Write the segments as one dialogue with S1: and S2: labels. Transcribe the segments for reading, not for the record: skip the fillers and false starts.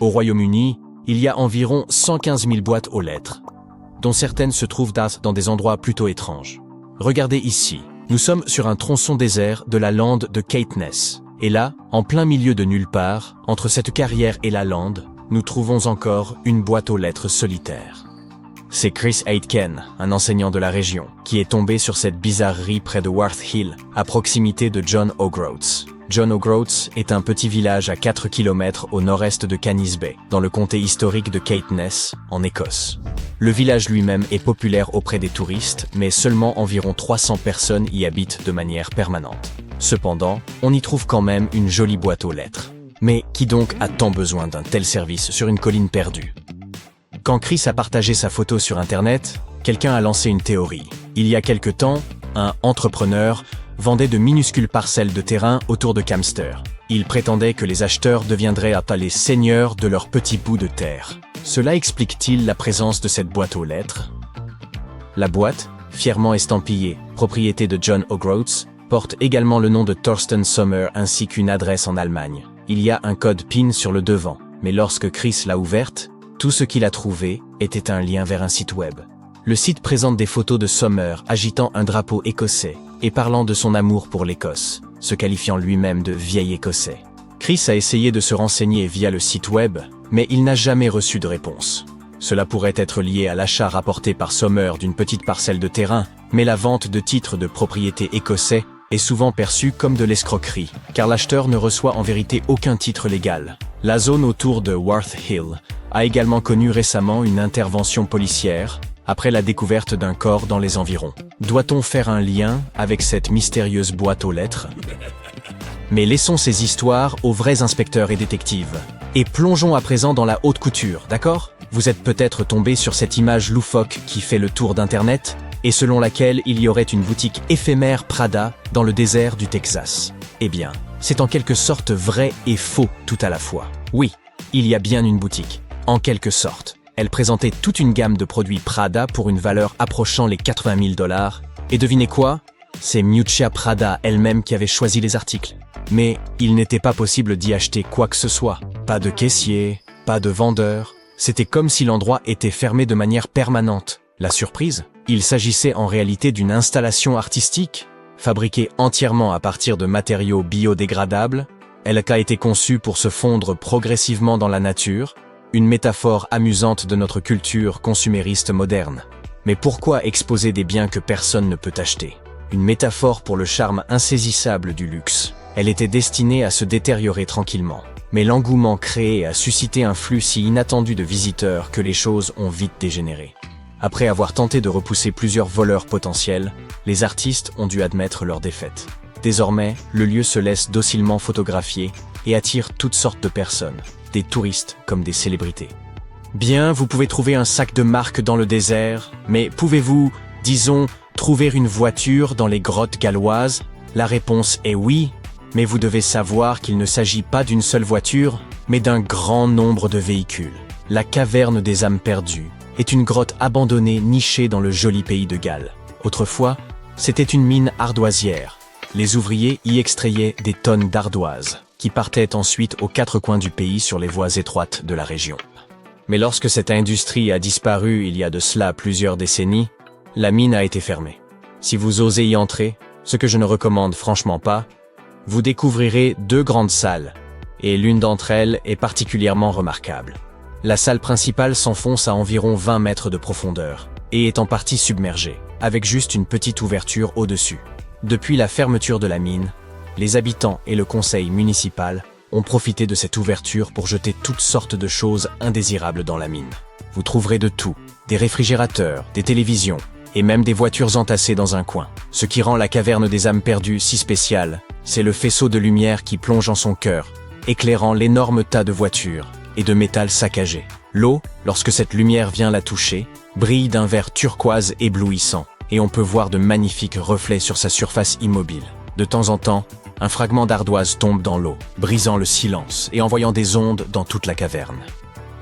S1: Au Royaume-Uni, il y a environ 115 000 boîtes aux lettres, dont certaines se trouvent dans des endroits plutôt étranges. Regardez ici, nous sommes sur un tronçon désert de la lande de Caithness. Et là, en plein milieu de nulle part, entre cette carrière et la lande, nous trouvons encore une boîte aux lettres solitaire. C'est Chris Aitken, un enseignant de la région, qui est tombé sur cette bizarrerie près de Worth Hill, à proximité de John O'Groats. John O'Groats est un petit village à 4 km au nord-est de Canis Bay, dans le comté historique de Caithness, en Écosse. Le village lui-même est populaire auprès des touristes, mais seulement environ 300 personnes y habitent de manière permanente. Cependant, on y trouve quand même une jolie boîte aux lettres. Mais qui donc a tant besoin d'un tel service sur une colline perdue? Quand Chris a partagé sa photo sur Internet, quelqu'un a lancé une théorie. Il y a quelque temps, un entrepreneur vendait de minuscules parcelles de terrain autour de Camster. Il prétendait que les acheteurs deviendraient les seigneurs de leur petit bout de terre. Cela explique-t-il la présence de cette boîte aux lettres? La boîte, fièrement estampillée « Propriété de John O'Groats », porte également le nom de Thorsten Sommer ainsi qu'une adresse en Allemagne. Il y a un code PIN sur le devant, mais lorsque Chris l'a ouverte, tout ce qu'il a trouvé était un lien vers un site web. Le site présente des photos de Sommer agitant un drapeau écossais et parlant de son amour pour l'Écosse, se qualifiant lui-même de vieil écossais. Chris a essayé de se renseigner via le site web, mais il n'a jamais reçu de réponse. Cela pourrait être lié à l'achat rapporté par Sommer d'une petite parcelle de terrain, mais la vente de titres de propriété écossais est souvent perçue comme de l'escroquerie, car l'acheteur ne reçoit en vérité aucun titre légal. La zone autour de Worth Hill a également connu récemment une intervention policière, après la découverte d'un corps dans les environs. Doit-on faire un lien avec cette mystérieuse boîte aux lettres? Mais laissons ces histoires aux vrais inspecteurs et détectives. Et plongeons à présent dans la haute couture, d'accord? Vous êtes peut-être tombé sur cette image loufoque qui fait le tour d'Internet, et selon laquelle il y aurait une boutique éphémère Prada dans le désert du Texas. Eh bien, c'est en quelque sorte vrai et faux tout à la fois. Oui, il y a bien une boutique, en quelque sorte. Elle présentait toute une gamme de produits Prada pour une valeur approchant les 80 000 $. Et devinez quoi? C'est Miuccia Prada elle-même qui avait choisi les articles. Mais il n'était pas possible d'y acheter quoi que ce soit. Pas de caissier, pas de vendeur. C'était comme si l'endroit était fermé de manière permanente. La surprise? Il s'agissait en réalité d'une installation artistique, fabriquée entièrement à partir de matériaux biodégradables. Elle a été conçue pour se fondre progressivement dans la nature, une métaphore amusante de notre culture consumériste moderne. Mais pourquoi exposer des biens que personne ne peut acheter? Une métaphore pour le charme insaisissable du luxe. Elle était destinée à se détériorer tranquillement. Mais l'engouement créé a suscité un flux si inattendu de visiteurs que les choses ont vite dégénéré. Après avoir tenté de repousser plusieurs voleurs potentiels, les artistes ont dû admettre leur défaite. Désormais, le lieu se laisse docilement photographier et attire toutes sortes de personnes, des touristes comme des célébrités. Bien, vous pouvez trouver un sac de marque dans le désert, mais pouvez-vous, disons, trouver une voiture dans les grottes galloises? La réponse est oui, mais vous devez savoir qu'il ne s'agit pas d'une seule voiture, mais d'un grand nombre de véhicules. La caverne des âmes perdues est une grotte abandonnée nichée dans le joli pays de Galles. Autrefois, c'était une mine ardoisière. Les ouvriers y extrayaient des tonnes d'ardoise, qui partaient ensuite aux quatre coins du pays sur les voies étroites de la région. Mais lorsque cette industrie a disparu il y a de cela plusieurs décennies, la mine a été fermée. Si vous osez y entrer, ce que je ne recommande franchement pas, vous découvrirez deux grandes salles, et l'une d'entre elles est particulièrement remarquable. La salle principale s'enfonce à environ 20 mètres de profondeur, et est en partie submergée, avec juste une petite ouverture au-dessus. Depuis la fermeture de la mine, les habitants et le conseil municipal ont profité de cette ouverture pour jeter toutes sortes de choses indésirables dans la mine. Vous trouverez de tout, des réfrigérateurs, des télévisions, et même des voitures entassées dans un coin. Ce qui rend la caverne des âmes perdues si spéciale, c'est le faisceau de lumière qui plonge en son cœur, éclairant l'énorme tas de voitures et de métal saccagé. L'eau, lorsque cette lumière vient la toucher, brille d'un vert turquoise éblouissant, et on peut voir de magnifiques reflets sur sa surface immobile. De temps en temps, un fragment d'ardoise tombe dans l'eau, brisant le silence et envoyant des ondes dans toute la caverne.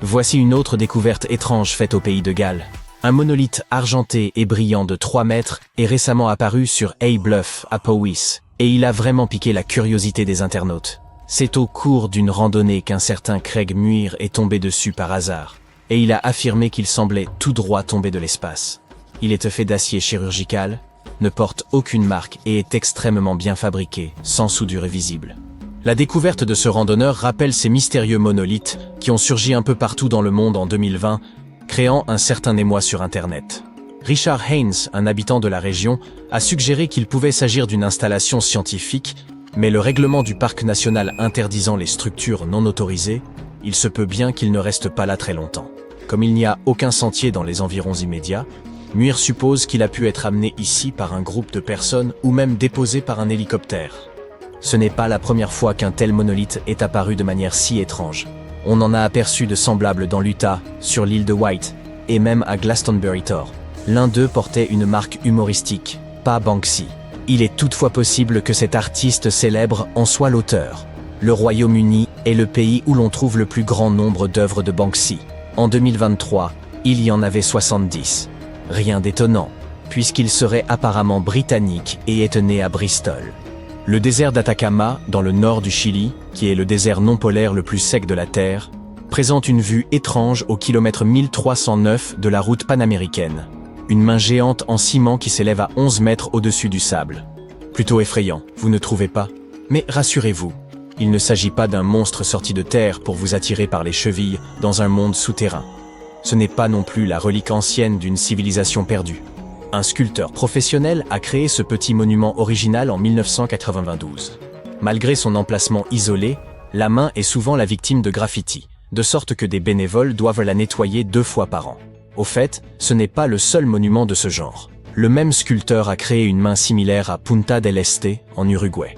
S1: Voici une autre découverte étrange faite au pays de Galles. Un monolithe argenté et brillant de 3 mètres est récemment apparu sur Hay Bluff à Powys, et il a vraiment piqué la curiosité des internautes. C'est au cours d'une randonnée qu'un certain Craig Muir est tombé dessus par hasard, et il a affirmé qu'il semblait tout droit tomber de l'espace. Il est fait d'acier chirurgical, ne porte aucune marque et est extrêmement bien fabriqué, sans soudure visible. La découverte de ce randonneur rappelle ces mystérieux monolithes qui ont surgi un peu partout dans le monde en 2020, créant un certain émoi sur Internet. Richard Haynes, un habitant de la région, a suggéré qu'il pouvait s'agir d'une installation scientifique, mais le règlement du parc national interdisant les structures non autorisées, il se peut bien qu'il ne reste pas là très longtemps. Comme il n'y a aucun sentier dans les environs immédiats, Muir suppose qu'il a pu être amené ici par un groupe de personnes ou même déposé par un hélicoptère. Ce n'est pas la première fois qu'un tel monolithe est apparu de manière si étrange. On en a aperçu de semblables dans l'Utah, sur l'île de White, et même à Glastonbury Tor. L'un d'eux portait une marque humoristique, pas Banksy. Il est toutefois possible que cet artiste célèbre en soit l'auteur. Le Royaume-Uni est le pays où l'on trouve le plus grand nombre d'œuvres de Banksy. En 2023, il y en avait 70. Rien d'étonnant, puisqu'il serait apparemment britannique et est né à Bristol. Le désert d'Atacama, dans le nord du Chili, qui est le désert non polaire le plus sec de la Terre, présente une vue étrange au kilomètre 1309 de la route panaméricaine. Une main géante en ciment qui s'élève à 11 mètres au-dessus du sable. Plutôt effrayant, vous ne trouvez pas? Mais rassurez-vous, il ne s'agit pas d'un monstre sorti de terre pour vous attirer par les chevilles dans un monde souterrain. Ce n'est pas non plus la relique ancienne d'une civilisation perdue. Un sculpteur professionnel a créé ce petit monument original en 1992. Malgré son emplacement isolé, la main est souvent la victime de graffitis, de sorte que des bénévoles doivent la nettoyer 2 fois par an. Au fait, ce n'est pas le seul monument de ce genre. Le même sculpteur a créé une main similaire à Punta del Este, en Uruguay.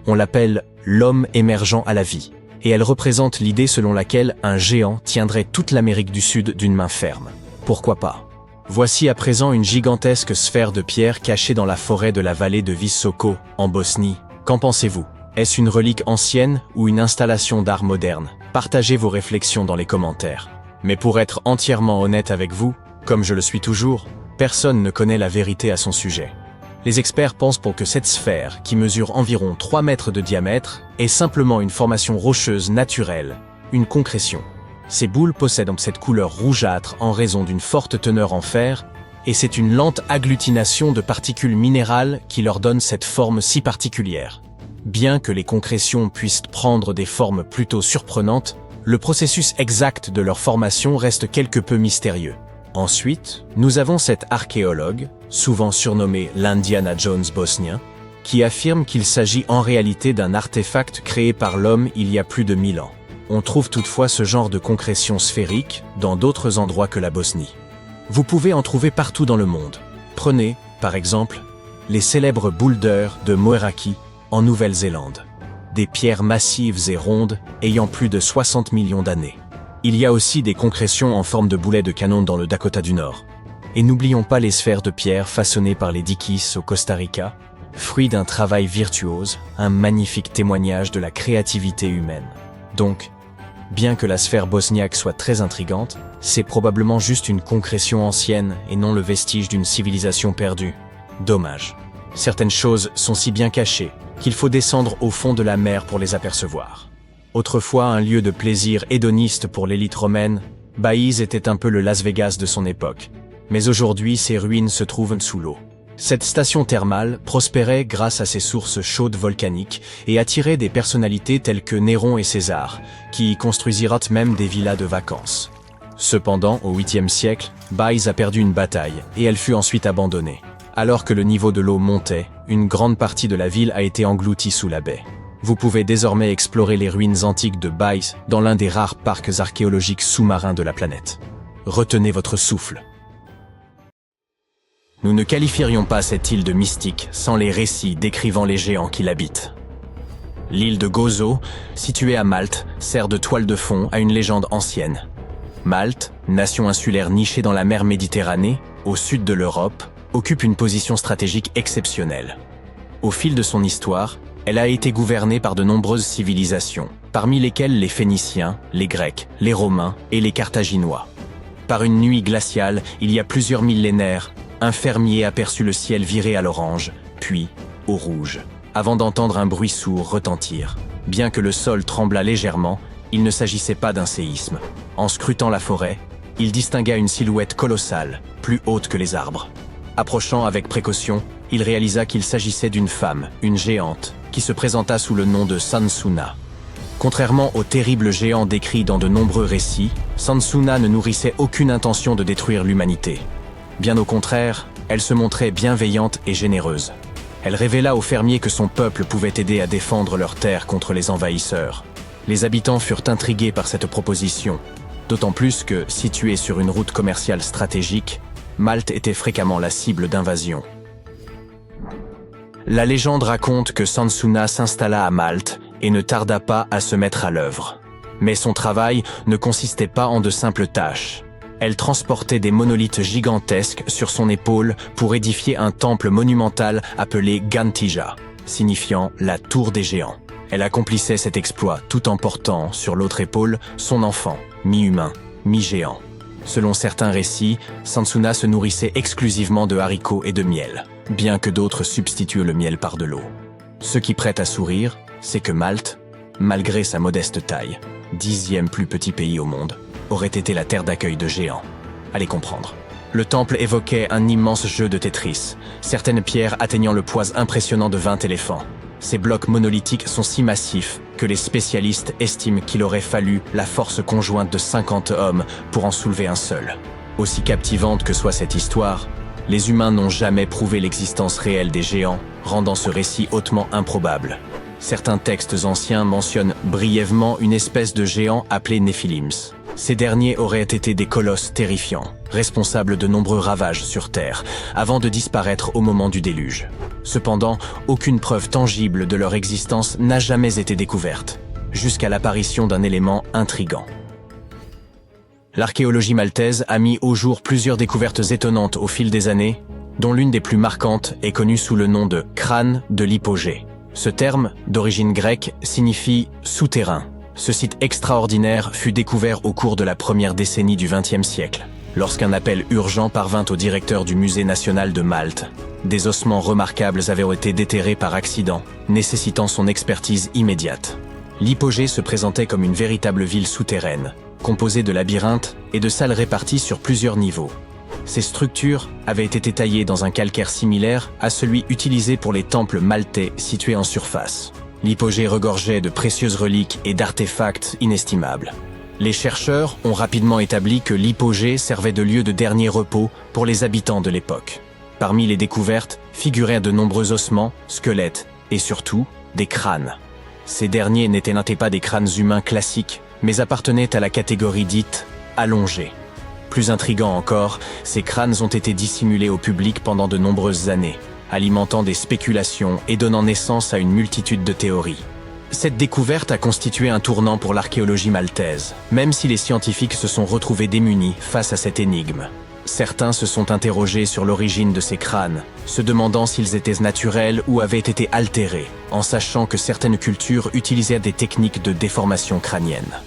S1: On l'appelle « l'homme émergent à la vie », et elle représente l'idée selon laquelle un géant tiendrait toute l'Amérique du Sud d'une main ferme. Pourquoi pas? Voici à présent une gigantesque sphère de pierre cachée dans la forêt de la vallée de Visoko, en Bosnie. Qu'en pensez-vous? Est-ce une relique ancienne ou une installation d'art moderne? Partagez vos réflexions dans les commentaires. Mais pour être entièrement honnête avec vous, comme je le suis toujours, personne ne connaît la vérité à son sujet. Les experts pensent pour que cette sphère, qui mesure environ 3 mètres de diamètre, est simplement une formation rocheuse naturelle, une concrétion. Ces boules possèdent cette couleur rougeâtre en raison d'une forte teneur en fer, et c'est une lente agglutination de particules minérales qui leur donne cette forme si particulière. Bien que les concrétions puissent prendre des formes plutôt surprenantes, le processus exact de leur formation reste quelque peu mystérieux. Ensuite, nous avons cet archéologue, souvent surnommé l'Indiana Jones bosnien, qui affirme qu'il s'agit en réalité d'un artefact créé par l'homme il y a plus de 1000 ans. On trouve toutefois ce genre de concrétion sphérique dans d'autres endroits que la Bosnie. Vous pouvez en trouver partout dans le monde. Prenez, par exemple, les célèbres boulders de Moeraki, en Nouvelle-Zélande. Des pierres massives et rondes ayant plus de 60 millions d'années. Il y a aussi des concrétions en forme de boulets de canon dans le Dakota du Nord. Et n'oublions pas les sphères de pierre façonnées par les Dikis au Costa Rica, fruit d'un travail virtuose, un magnifique témoignage de la créativité humaine. Donc, bien que la sphère bosniaque soit très intrigante, c'est probablement juste une concrétion ancienne et non le vestige d'une civilisation perdue. Dommage. Certaines choses sont si bien cachées qu'il faut descendre au fond de la mer pour les apercevoir. Autrefois un lieu de plaisir hédoniste pour l'élite romaine, Baïse était un peu le Las Vegas de son époque. Mais aujourd'hui, ses ruines se trouvent sous l'eau. Cette station thermale prospérait grâce à ses sources chaudes volcaniques et attirait des personnalités telles que Néron et César, qui y construisirent même des villas de vacances. Cependant, au 8e siècle, Baïse a perdu une bataille et elle fut ensuite abandonnée. Alors que le niveau de l'eau montait, une grande partie de la ville a été engloutie sous la baie. Vous pouvez désormais explorer les ruines antiques de Baïse dans l'un des rares parcs archéologiques sous-marins de la planète. Retenez votre souffle. Nous ne qualifierions pas cette île de mystique sans les récits décrivant les géants qui l'habitent. L'île de Gozo, située à Malte, sert de toile de fond à une légende ancienne. Malte, nation insulaire nichée dans la mer Méditerranée, au sud de l'Europe, occupe une position stratégique exceptionnelle. Au fil de son histoire, elle a été gouvernée par de nombreuses civilisations, parmi lesquelles les Phéniciens, les Grecs, les Romains et les Carthaginois. Par une nuit glaciale, il y a plusieurs millénaires, un fermier aperçut le ciel virer à l'orange, puis au rouge, avant d'entendre un bruit sourd retentir. Bien que le sol tremblât légèrement, il ne s'agissait pas d'un séisme. En scrutant la forêt, il distingua une silhouette colossale, plus haute que les arbres. Approchant avec précaution, il réalisa qu'il s'agissait d'une femme, une géante, qui se présenta sous le nom de Sansuna. Contrairement aux terribles géants décrits dans de nombreux récits, Sansuna ne nourrissait aucune intention de détruire l'humanité. Bien au contraire, elle se montrait bienveillante et généreuse. Elle révéla aux fermiers que son peuple pouvait aider à défendre leurs terres contre les envahisseurs. Les habitants furent intrigués par cette proposition, d'autant plus que, située sur une route commerciale stratégique, Malte était fréquemment la cible d'invasions. La légende raconte que Sansuna s'installa à Malte et ne tarda pas à se mettre à l'œuvre. Mais son travail ne consistait pas en de simples tâches. Elle transportait des monolithes gigantesques sur son épaule pour édifier un temple monumental appelé Gantija, signifiant la tour des géants. Elle accomplissait cet exploit tout en portant, sur l'autre épaule, son enfant, mi-humain, mi-géant. Selon certains récits, Sansuna se nourrissait exclusivement de haricots et de miel, bien que d'autres substituent le miel par de l'eau. Ce qui prête à sourire, c'est que Malte, malgré sa modeste taille, 10e plus petit pays au monde, aurait été la terre d'accueil de géants. Allez comprendre. Le temple évoquait un immense jeu de Tetris, certaines pierres atteignant le poids impressionnant de 20 éléphants. Ces blocs monolithiques sont si massifs que les spécialistes estiment qu'il aurait fallu la force conjointe de 50 hommes pour en soulever un seul. Aussi captivante que soit cette histoire, les humains n'ont jamais prouvé l'existence réelle des géants, rendant ce récit hautement improbable. Certains textes anciens mentionnent brièvement une espèce de géant appelé Nephilims. Ces derniers auraient été des colosses terrifiants, responsables de nombreux ravages sur Terre, avant de disparaître au moment du déluge. Cependant, aucune preuve tangible de leur existence n'a jamais été découverte, jusqu'à l'apparition d'un élément intrigant. L'archéologie maltaise a mis au jour plusieurs découvertes étonnantes au fil des années, dont l'une des plus marquantes est connue sous le nom de crâne de l'hypogée. Ce terme, d'origine grecque, signifie « souterrain ». Ce site extraordinaire fut découvert au cours de la première décennie du XXe siècle, lorsqu'un appel urgent parvint au directeur du Musée national de Malte. Des ossements remarquables avaient été déterrés par accident, nécessitant son expertise immédiate. L'hypogée se présentait comme une véritable ville souterraine, composée de labyrinthes et de salles réparties sur plusieurs niveaux. Ces structures avaient été taillées dans un calcaire similaire à celui utilisé pour les temples maltais situés en surface. L'hypogée regorgeait de précieuses reliques et d'artefacts inestimables. Les chercheurs ont rapidement établi que l'hypogée servait de lieu de dernier repos pour les habitants de l'époque. Parmi les découvertes figuraient de nombreux ossements, squelettes et surtout des crânes. Ces derniers n'étaient pas des crânes humains classiques, mais appartenaient à la catégorie dite allongée. Plus intriguant encore, ces crânes ont été dissimulés au public pendant de nombreuses années, alimentant des spéculations et donnant naissance à une multitude de théories. Cette découverte a constitué un tournant pour l'archéologie maltaise, même si les scientifiques se sont retrouvés démunis face à cette énigme. Certains se sont interrogés sur l'origine de ces crânes, se demandant s'ils étaient naturels ou avaient été altérés, en sachant que certaines cultures utilisaient des techniques de déformation crânienne.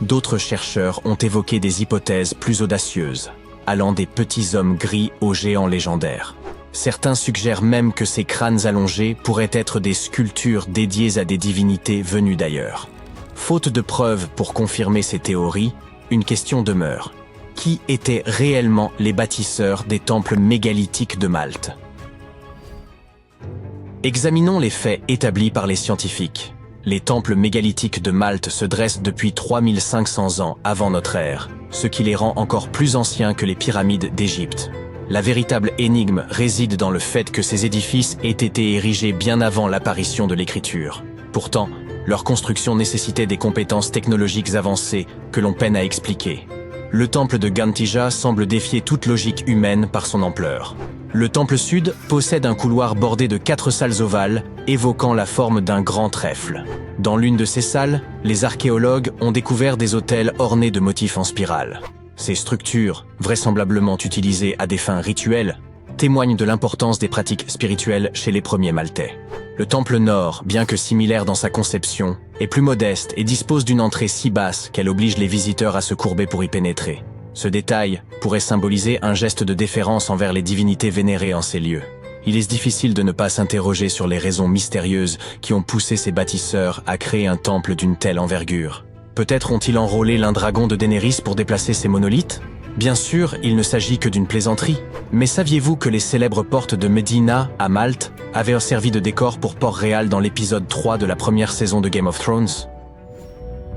S1: D'autres chercheurs ont évoqué des hypothèses plus audacieuses, allant des petits hommes gris aux géants légendaires. Certains suggèrent même que ces crânes allongés pourraient être des sculptures dédiées à des divinités venues d'ailleurs. Faute de preuves pour confirmer ces théories, une question demeure. Qui étaient réellement les bâtisseurs des temples mégalithiques de Malte? Examinons les faits établis par les scientifiques. Les temples mégalithiques de Malte se dressent depuis 3500 ans avant notre ère, ce qui les rend encore plus anciens que les pyramides d'Égypte. La véritable énigme réside dans le fait que ces édifices aient été érigés bien avant l'apparition de l'écriture. Pourtant, leur construction nécessitait des compétences technologiques avancées que l'on peine à expliquer. Le temple de Gantija semble défier toute logique humaine par son ampleur. Le temple sud possède un couloir bordé de 4 salles ovales, évoquant la forme d'un grand trèfle. Dans l'une de ces salles, les archéologues ont découvert des autels ornés de motifs en spirale. Ces structures, vraisemblablement utilisées à des fins rituelles, témoignent de l'importance des pratiques spirituelles chez les premiers Maltais. Le temple nord, bien que similaire dans sa conception, est plus modeste et dispose d'une entrée si basse qu'elle oblige les visiteurs à se courber pour y pénétrer. Ce détail pourrait symboliser un geste de déférence envers les divinités vénérées en ces lieux. Il est difficile de ne pas s'interroger sur les raisons mystérieuses qui ont poussé ces bâtisseurs à créer un temple d'une telle envergure. Peut-être ont-ils enrôlé l'un dragon de Daenerys pour déplacer ces monolithes? Bien sûr, il ne s'agit que d'une plaisanterie. Mais saviez-vous que les célèbres portes de Medina, à Malte, avaient servi de décor pour Port-Réal dans l'épisode 3 de la première saison de Game of Thrones?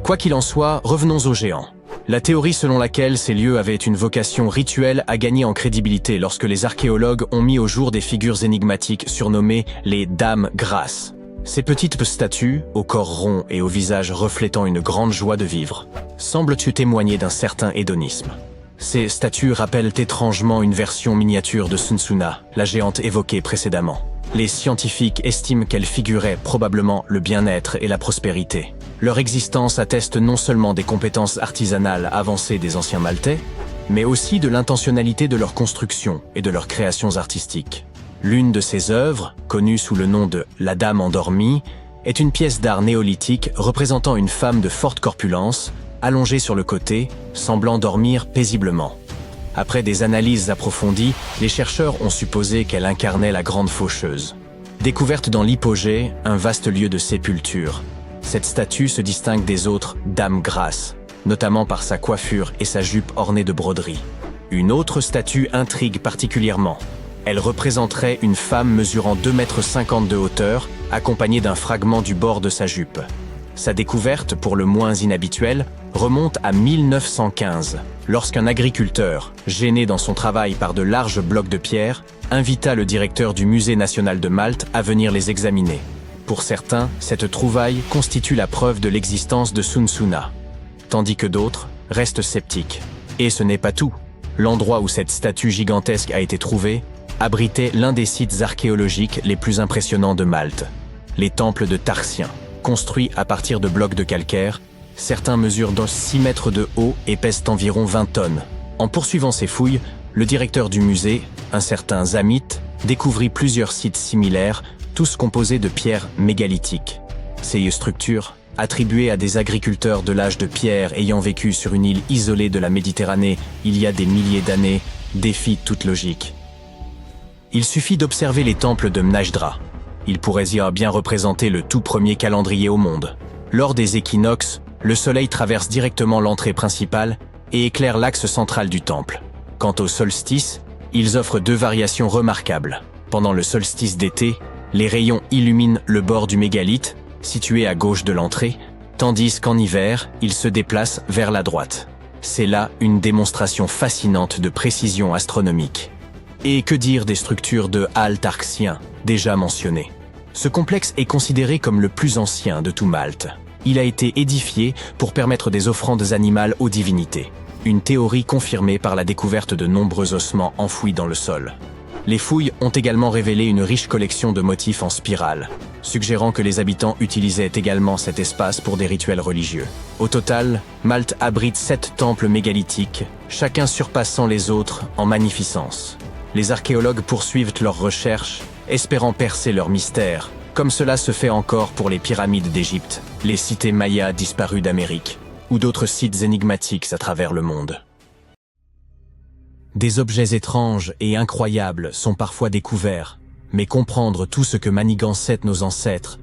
S1: Quoi qu'il en soit, revenons aux géants. La théorie selon laquelle ces lieux avaient une vocation rituelle a gagné en crédibilité lorsque les archéologues ont mis au jour des figures énigmatiques surnommées les Dames Grasses. Ces petites statues, au corps rond et au visage reflétant une grande joie de vivre, semblent témoigner d'un certain hédonisme. Ces statues rappellent étrangement une version miniature de Sunsuna, la géante évoquée précédemment. Les scientifiques estiment qu'elles figuraient probablement le bien-être et la prospérité. Leur existence atteste non seulement des compétences artisanales avancées des anciens Maltais, mais aussi de l'intentionnalité de leur construction et de leurs créations artistiques. L'une de ces œuvres, connue sous le nom de « La Dame endormie », est une pièce d'art néolithique représentant une femme de forte corpulence, allongée sur le côté, semblant dormir paisiblement. Après des analyses approfondies, les chercheurs ont supposé qu'elle incarnait la grande faucheuse. Découverte dans l'hypogée, un vaste lieu de sépulture, cette statue se distingue des autres Dames Grasses, notamment par sa coiffure et sa jupe ornée de broderies. Une autre statue intrigue particulièrement. Elle représenterait une femme mesurant 2,50 m de hauteur, accompagnée d'un fragment du bord de sa jupe. Sa découverte, pour le moins inhabituelle, remonte à 1915, lorsqu'un agriculteur, gêné dans son travail par de larges blocs de pierre, invita le directeur du Musée national de Malte à venir les examiner. Pour certains, cette trouvaille constitue la preuve de l'existence de Sunsuna, tandis que d'autres restent sceptiques. Et ce n'est pas tout. L'endroit où cette statue gigantesque a été trouvée abritait l'un des sites archéologiques les plus impressionnants de Malte, les temples de Tarxien. Construits à partir de blocs de calcaire, certains mesurent dans 6 mètres de haut et pèsent environ 20 tonnes. En poursuivant ces fouilles, le directeur du musée, un certain Zamit, découvrit plusieurs sites similaires, tous composés de pierres mégalithiques. Ces structures, attribuées à des agriculteurs de l'âge de pierre ayant vécu sur une île isolée de la Méditerranée il y a des milliers d'années, défient toute logique. Il suffit d'observer les temples de Mnajdra. Il pourrait y bien représenter le tout premier calendrier au monde. Lors des équinoxes, le soleil traverse directement l'entrée principale et éclaire l'axe central du temple. Quant aux solstices, ils offrent 2 variations remarquables. Pendant le solstice d'été, les rayons illuminent le bord du mégalithe, situé à gauche de l'entrée, tandis qu'en hiver, ils se déplacent vers la droite. C'est là une démonstration fascinante de précision astronomique. Et que dire des structures de halles tarxiens, déjà mentionnées? Ce complexe est considéré comme le plus ancien de tout Malte. Il a été édifié pour permettre des offrandes animales aux divinités. Une théorie confirmée par la découverte de nombreux ossements enfouis dans le sol. Les fouilles ont également révélé une riche collection de motifs en spirale, suggérant que les habitants utilisaient également cet espace pour des rituels religieux. Au total, Malte abrite 7 temples mégalithiques, chacun surpassant les autres en magnificence. Les archéologues poursuivent leurs recherches, espérant percer leur mystère, comme cela se fait encore pour les pyramides d'Égypte, les cités mayas disparues d'Amérique, ou d'autres sites énigmatiques à travers le monde. Des objets étranges et incroyables sont parfois découverts, mais comprendre tout ce que manigançaient nos ancêtres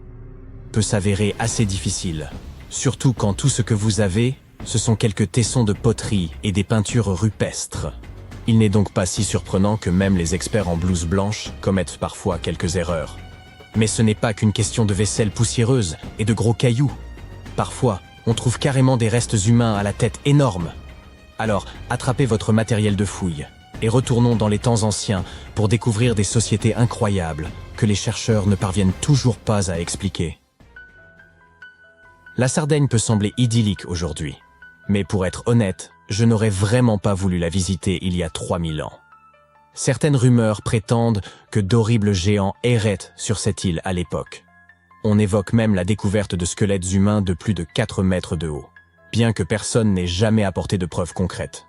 S1: peut s'avérer assez difficile, surtout quand tout ce que vous avez, ce sont quelques tessons de poterie et des peintures rupestres. Il n'est donc pas si surprenant que même les experts en blouse blanche commettent parfois quelques erreurs. Mais ce n'est pas qu'une question de vaisselle poussiéreuse et de gros cailloux. Parfois, on trouve carrément des restes humains à la tête énorme. Alors, attrapez votre matériel de fouille et retournons dans les temps anciens pour découvrir des sociétés incroyables que les chercheurs ne parviennent toujours pas à expliquer. La Sardaigne peut sembler idyllique aujourd'hui, mais pour être honnête, je n'aurais vraiment pas voulu la visiter il y a 3000 ans. Certaines rumeurs prétendent que d'horribles géants erraient sur cette île à l'époque. On évoque même la découverte de squelettes humains de plus de 4 mètres de haut, bien que personne n'ait jamais apporté de preuves concrètes.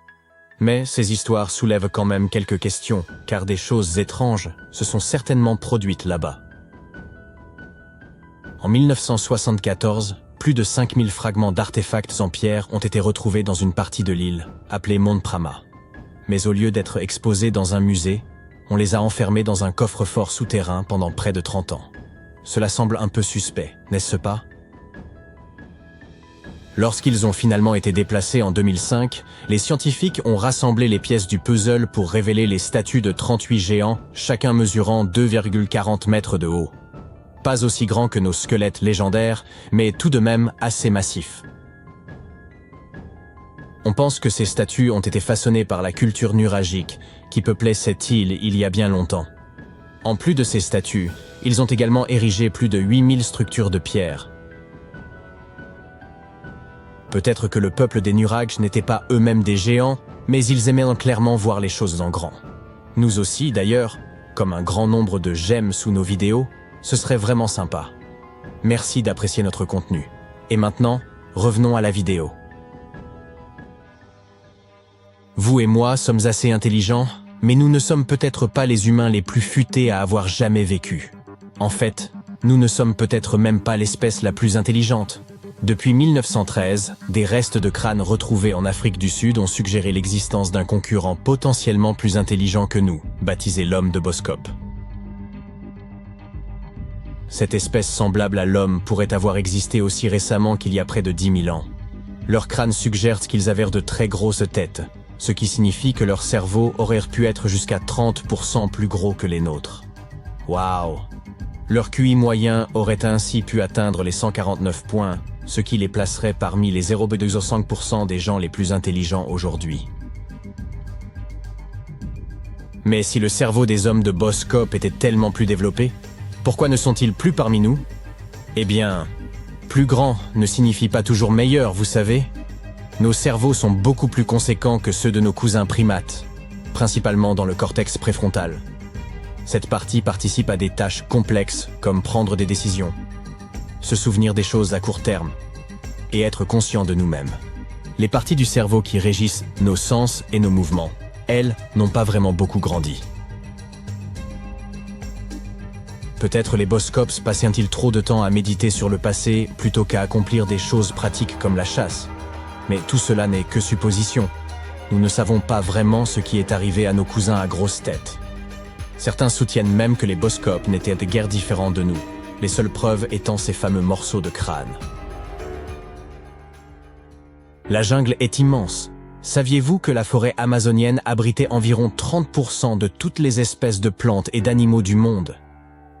S1: Mais ces histoires soulèvent quand même quelques questions, car des choses étranges se sont certainement produites là-bas. En 1974, plus de 5000 fragments d'artefacts en pierre ont été retrouvés dans une partie de l'île, appelée Monte Prama. Mais au lieu d'être exposés dans un musée, On les a enfermés dans un coffre-fort souterrain pendant près de 30 ans. Cela semble un peu suspect, n'est-ce pas? Lorsqu'ils ont finalement été déplacés en 2005, les scientifiques ont rassemblé les pièces du puzzle pour révéler les statues de 38 géants, chacun mesurant 2,40 mètres de haut. Pas aussi grands que nos squelettes légendaires, mais tout de même assez massifs. On pense que ces statues ont été façonnées par la culture nuragique, qui peuplait cette île il y a bien longtemps. En plus de ces statues, ils ont également érigé plus de 8000 structures de pierre. Peut-être que le peuple des Nurags n'était pas eux-mêmes des géants, mais ils aimaient clairement voir les choses en grand. Nous aussi, d'ailleurs, comme un grand nombre de j'aime sous nos vidéos, ce serait vraiment sympa. Merci d'apprécier notre contenu. Et maintenant, revenons à la vidéo. Vous et moi sommes assez intelligents, mais nous ne sommes peut-être pas les humains les plus futés à avoir jamais vécu. En fait, nous ne sommes peut-être même pas l'espèce la plus intelligente. Depuis 1913, des restes de crânes retrouvés en Afrique du Sud ont suggéré l'existence d'un concurrent potentiellement plus intelligent que nous, baptisé l'homme de Boskop. Cette espèce semblable à l'homme pourrait avoir existé aussi récemment qu'il y a près de 10 000 ans. Leurs crânes suggèrent qu'ils avaient de très grosses têtes, ce qui signifie que leur cerveau aurait pu être jusqu'à 30% plus gros que les nôtres. Waouh! Leur QI moyen aurait ainsi pu atteindre les 149 points, ce qui les placerait parmi les 0,5% des gens les plus intelligents aujourd'hui. Mais si le cerveau des hommes de Boskop était tellement plus développé, pourquoi ne sont-ils plus parmi nous? Eh bien, plus grand ne signifie pas toujours meilleur, vous savez. Nos cerveaux sont beaucoup plus conséquents que ceux de nos cousins primates, principalement dans le cortex préfrontal. Cette partie participe à des tâches complexes comme prendre des décisions, se souvenir des choses à court terme et être conscient de nous-mêmes. Les parties du cerveau qui régissent nos sens et nos mouvements, elles, n'ont pas vraiment beaucoup grandi. Peut-être les Boskops passaient-ils trop de temps à méditer sur le passé plutôt qu'à accomplir des choses pratiques comme la chasse. Mais tout cela n'est que supposition. Nous ne savons pas vraiment ce qui est arrivé à nos cousins à grosse tête. Certains soutiennent même que les Boskops n'étaient guère différents de nous, les seules preuves étant ces fameux morceaux de crâne. La jungle est immense. Saviez-vous que la forêt amazonienne abritait environ 30% de toutes les espèces de plantes et d'animaux du monde?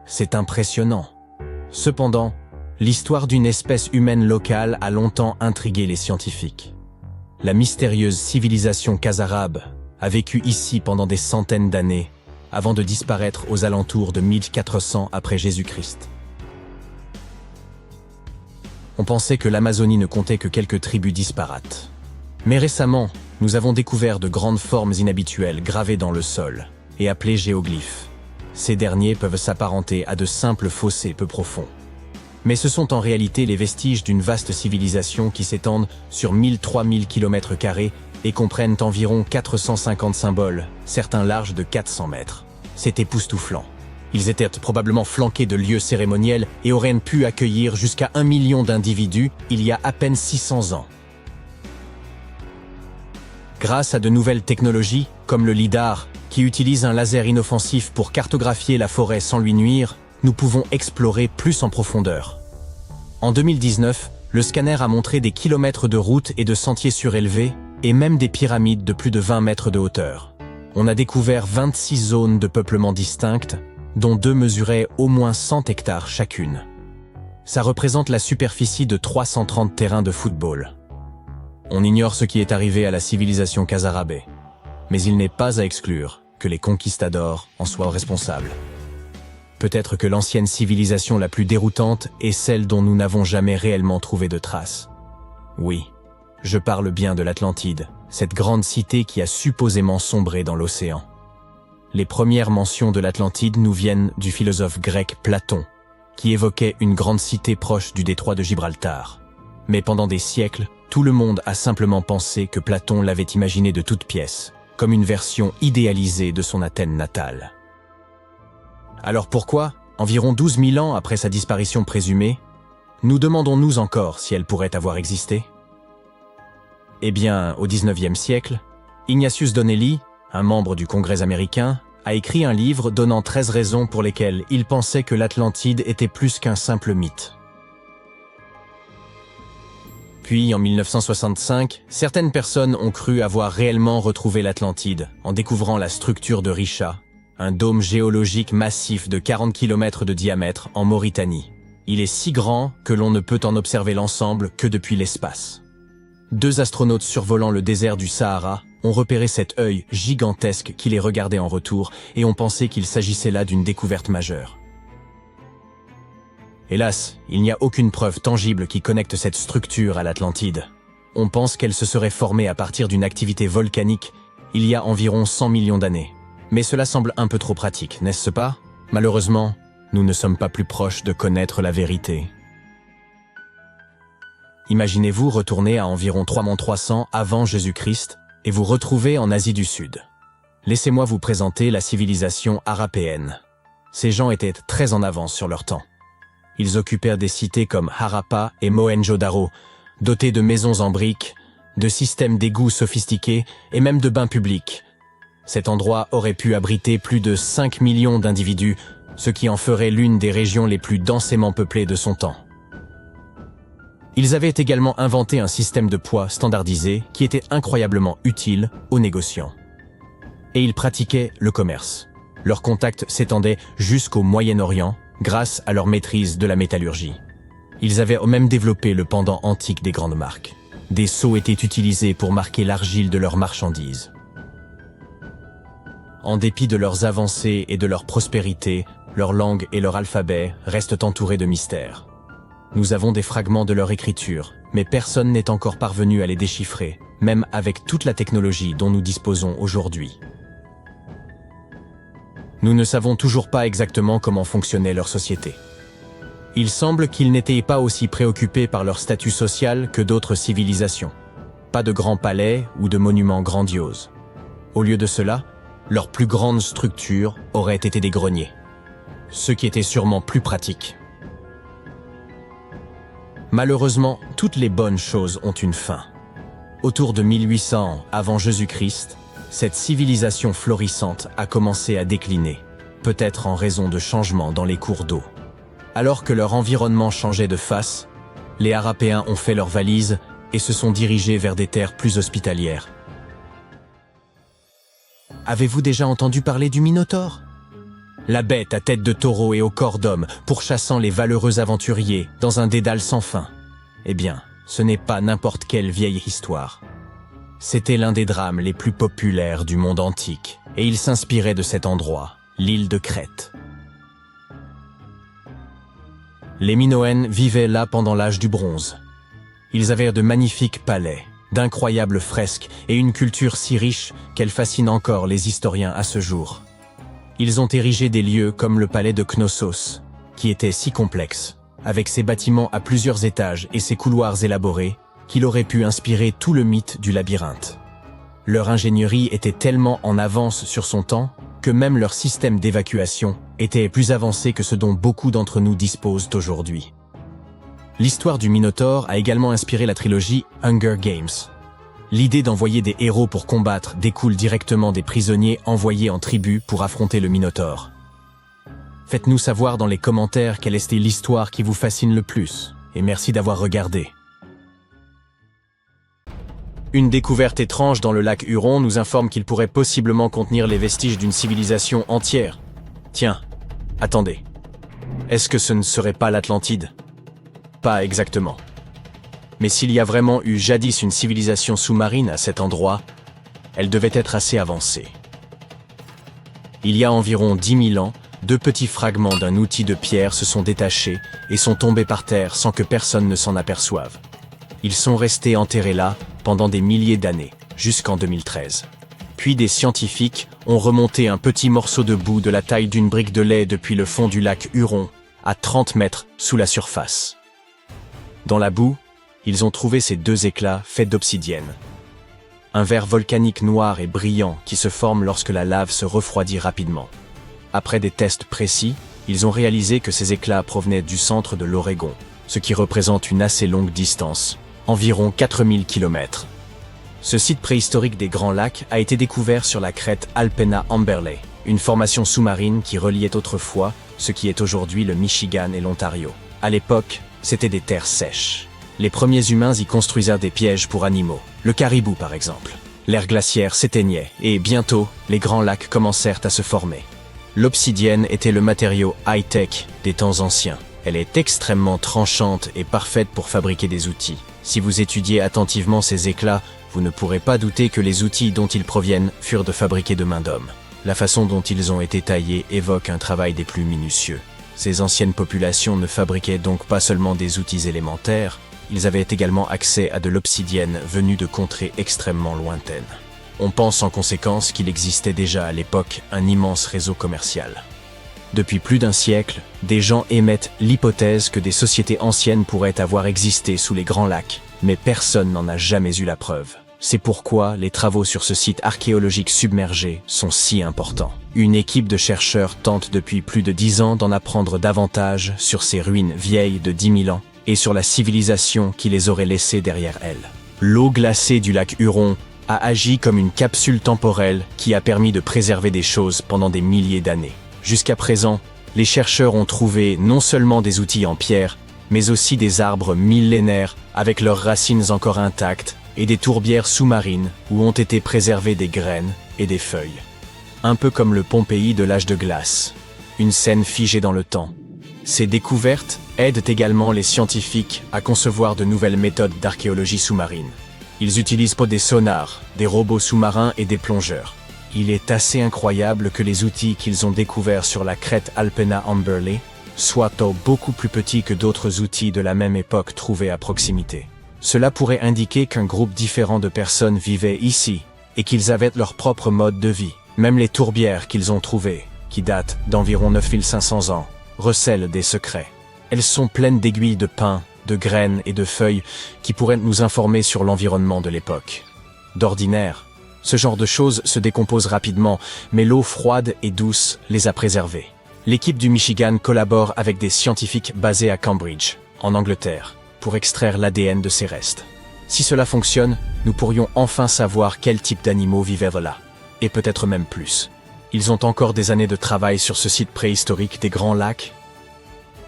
S1: C'est impressionnant. Cependant, l'histoire d'une espèce humaine locale a longtemps intrigué les scientifiques. La mystérieuse civilisation Khazarabe a vécu ici pendant des centaines d'années, avant de disparaître aux alentours de 1400 après Jésus-Christ. On pensait que l'Amazonie ne comptait que quelques tribus disparates. Mais récemment, nous avons découvert de grandes formes inhabituelles gravées dans le sol et appelées géoglyphes. Ces derniers peuvent s'apparenter à de simples fossés peu profonds. Mais ce sont en réalité les vestiges d'une vaste civilisation qui s'étendent sur 1000-3000 km² et comprennent environ 450 symboles, certains larges de 400 mètres. C'est époustouflant. Ils étaient probablement flanqués de lieux cérémoniels et auraient pu accueillir jusqu'à 1 million d'individus il y a à peine 600 ans. Grâce à de nouvelles technologies, comme le LIDAR, qui utilise un laser inoffensif pour cartographier la forêt sans lui nuire, nous pouvons explorer plus en profondeur. En 2019, le scanner a montré des kilomètres de routes et de sentiers surélevés, et même des pyramides de plus de 20 mètres de hauteur. On a découvert 26 zones de peuplement distinctes, dont 2 mesuraient au moins 100 hectares chacune. Ça représente la superficie de 330 terrains de football. On ignore ce qui est arrivé à la civilisation Khazarabe, mais il n'est pas à exclure que les conquistadors en soient responsables. Peut-être que l'ancienne civilisation la plus déroutante est celle dont nous n'avons jamais réellement trouvé de traces. Oui, je parle bien de l'Atlantide, cette grande cité qui a supposément sombré dans l'océan. Les premières mentions de l'Atlantide nous viennent du philosophe grec Platon, qui évoquait une grande cité proche du détroit de Gibraltar. Mais pendant des siècles, tout le monde a simplement pensé que Platon l'avait imaginé de toutes pièces, comme une version idéalisée de son Athènes natale. Alors pourquoi, environ 12 000 ans après sa disparition présumée, nous demandons-nous encore si elle pourrait avoir existé? Eh bien, au XIXe siècle, Ignatius Donnelly, un membre du Congrès américain, a écrit un livre donnant 13 raisons pour lesquelles il pensait que l'Atlantide était plus qu'un simple mythe. Puis, en 1965, certaines personnes ont cru avoir réellement retrouvé l'Atlantide en découvrant la structure de Richa, un dôme géologique massif de 40 km de diamètre en Mauritanie. Il est si grand que l'on ne peut en observer l'ensemble que depuis l'espace. 2 astronautes survolant le désert du Sahara ont repéré cet œil gigantesque qui les regardait en retour et ont pensé qu'il s'agissait là d'une découverte majeure. Hélas, il n'y a aucune preuve tangible qui connecte cette structure à l'Atlantide. On pense qu'elle se serait formée à partir d'une activité volcanique il y a environ 100 millions d'années. Mais cela semble un peu trop pratique, n'est-ce pas? Malheureusement, nous ne sommes pas plus proches de connaître la vérité. Imaginez-vous retourner à environ 3300 avant Jésus-Christ et vous retrouver en Asie du Sud. Laissez-moi vous présenter la civilisation harapéenne. Ces gens étaient très en avance sur leur temps. Ils occupèrent des cités comme Harappa et Mohenjo-Daro, dotés de maisons en briques, de systèmes d'égouts sophistiqués et même de bains publics. Cet endroit aurait pu abriter plus de 5 millions d'individus, ce qui en ferait l'une des régions les plus densément peuplées de son temps. Ils avaient également inventé un système de poids standardisé qui était incroyablement utile aux négociants. Et ils pratiquaient le commerce. Leurs contacts s'étendaient jusqu'au Moyen-Orient grâce à leur maîtrise de la métallurgie. Ils avaient même développé le pendant antique des grandes marques. Des sceaux étaient utilisés pour marquer l'argile de leurs marchandises. En dépit de leurs avancées et de leur prospérité, leur langue et leur alphabet restent entourés de mystères. Nous avons des fragments de leur écriture, mais personne n'est encore parvenu à les déchiffrer, même avec toute la technologie dont nous disposons aujourd'hui. Nous ne savons toujours pas exactement comment fonctionnait leur société. Il semble qu'ils n'étaient pas aussi préoccupés par leur statut social que d'autres civilisations. Pas de grands palais ou de monuments grandioses. Au lieu de cela, leur plus grande structure aurait été des greniers, ce qui était sûrement plus pratique. Malheureusement, toutes les bonnes choses ont une fin. Autour de 1800 avant Jésus-Christ, cette civilisation florissante a commencé à décliner, peut-être en raison de changements dans les cours d'eau. Alors que leur environnement changeait de face, les Harapéens ont fait leurs valises et se sont dirigés vers des terres plus hospitalières. Avez-vous déjà entendu parler du Minotaure? La bête à tête de taureau et au corps d'homme, pourchassant les valeureux aventuriers dans un dédale sans fin. Eh bien, ce n'est pas n'importe quelle vieille histoire. C'était l'un des drames les plus populaires du monde antique, et il s'inspirait de cet endroit, l'île de Crète. Les Minoens vivaient là pendant l'âge du bronze. Ils avaient de magnifiques palais, d'incroyables fresques et une culture si riche qu'elle fascine encore les historiens à ce jour. Ils ont érigé des lieux comme le palais de Knossos, qui était si complexe, avec ses bâtiments à plusieurs étages et ses couloirs élaborés, qu'il aurait pu inspirer tout le mythe du labyrinthe. Leur ingénierie était tellement en avance sur son temps que même leur système d'évacuation était plus avancé que ce dont beaucoup d'entre nous disposent aujourd'hui. L'histoire du Minotaure a également inspiré la trilogie Hunger Games. L'idée d'envoyer des héros pour combattre découle directement des prisonniers envoyés en tribu pour affronter le Minotaure. Faites-nous savoir dans les commentaires quelle est l'histoire qui vous fascine le plus, et merci d'avoir regardé. Une découverte étrange dans le lac Huron nous informe qu'il pourrait possiblement contenir les vestiges d'une civilisation entière. Tiens, attendez. Est-ce que ce ne serait pas l'Atlantide? Pas exactement. Mais s'il y a vraiment eu jadis une civilisation sous-marine à cet endroit, elle devait être assez avancée. Il y a environ 10 000 ans, 2 petits fragments d'un outil de pierre se sont détachés et sont tombés par terre sans que personne ne s'en aperçoive. Ils sont restés enterrés là pendant des milliers d'années, jusqu'en 2013. Puis des scientifiques ont remonté un petit morceau de boue de la taille d'une brique de lait depuis le fond du lac Huron, à 30 mètres sous la surface. Dans la boue, ils ont trouvé ces 2 éclats faits d'obsidienne. Un verre volcanique noir et brillant qui se forme lorsque la lave se refroidit rapidement. Après des tests précis, ils ont réalisé que ces éclats provenaient du centre de l'Oregon, ce qui représente une assez longue distance, environ 4000 km. Ce site préhistorique des Grands Lacs a été découvert sur la crête Alpena Amberley, une formation sous-marine qui reliait autrefois ce qui est aujourd'hui le Michigan et l'Ontario. À l'époque, c'était des terres sèches. Les premiers humains y construisirent des pièges pour animaux, le caribou par exemple. L'ère glaciaire s'éteignait et bientôt, les grands lacs commencèrent à se former. L'obsidienne était le matériau high-tech des temps anciens. Elle est extrêmement tranchante et parfaite pour fabriquer des outils. Si vous étudiez attentivement ces éclats, vous ne pourrez pas douter que les outils dont ils proviennent furent de fabriquer de main d'homme. La façon dont ils ont été taillés évoque un travail des plus minutieux. Ces anciennes populations ne fabriquaient donc pas seulement des outils élémentaires, ils avaient également accès à de l'obsidienne venue de contrées extrêmement lointaines. On pense en conséquence qu'il existait déjà à l'époque un immense réseau commercial. Depuis plus d'un siècle, des gens émettent l'hypothèse que des sociétés anciennes pourraient avoir existé sous les Grands Lacs, mais personne n'en a jamais eu la preuve. C'est pourquoi les travaux sur ce site archéologique submergé sont si importants. Une équipe de chercheurs tente depuis plus de 10 ans d'en apprendre davantage sur ces ruines vieilles de 10 000 ans et sur la civilisation qui les aurait laissées derrière elles. L'eau glacée du lac Huron a agi comme une capsule temporelle qui a permis de préserver des choses pendant des milliers d'années. Jusqu'à présent, les chercheurs ont trouvé non seulement des outils en pierre, mais aussi des arbres millénaires avec leurs racines encore intactes et des tourbières sous-marines où ont été préservées des graines et des feuilles. Un peu comme le Pompéi de l'âge de glace, une scène figée dans le temps. Ces découvertes aident également les scientifiques à concevoir de nouvelles méthodes d'archéologie sous-marine. Ils utilisent des sonars, des robots sous-marins et des plongeurs. Il est assez incroyable que les outils qu'ils ont découverts sur la crête Alpena Amberley soient beaucoup plus petits que d'autres outils de la même époque trouvés à proximité. Cela pourrait indiquer qu'un groupe différent de personnes vivait ici et qu'ils avaient leur propre mode de vie. Même les tourbières qu'ils ont trouvées, qui datent d'environ 9500 ans, recèlent des secrets. Elles sont pleines d'aiguilles de pin, de graines et de feuilles qui pourraient nous informer sur l'environnement de l'époque. D'ordinaire, ce genre de choses se décompose rapidement, mais l'eau froide et douce les a préservées. L'équipe du Michigan collabore avec des scientifiques basés à Cambridge, en Angleterre, pour extraire l'ADN de ces restes. Si cela fonctionne, nous pourrions enfin savoir quel type d'animaux vivaient là, et peut-être même plus. Ils ont encore des années de travail sur ce site préhistorique des Grands Lacs.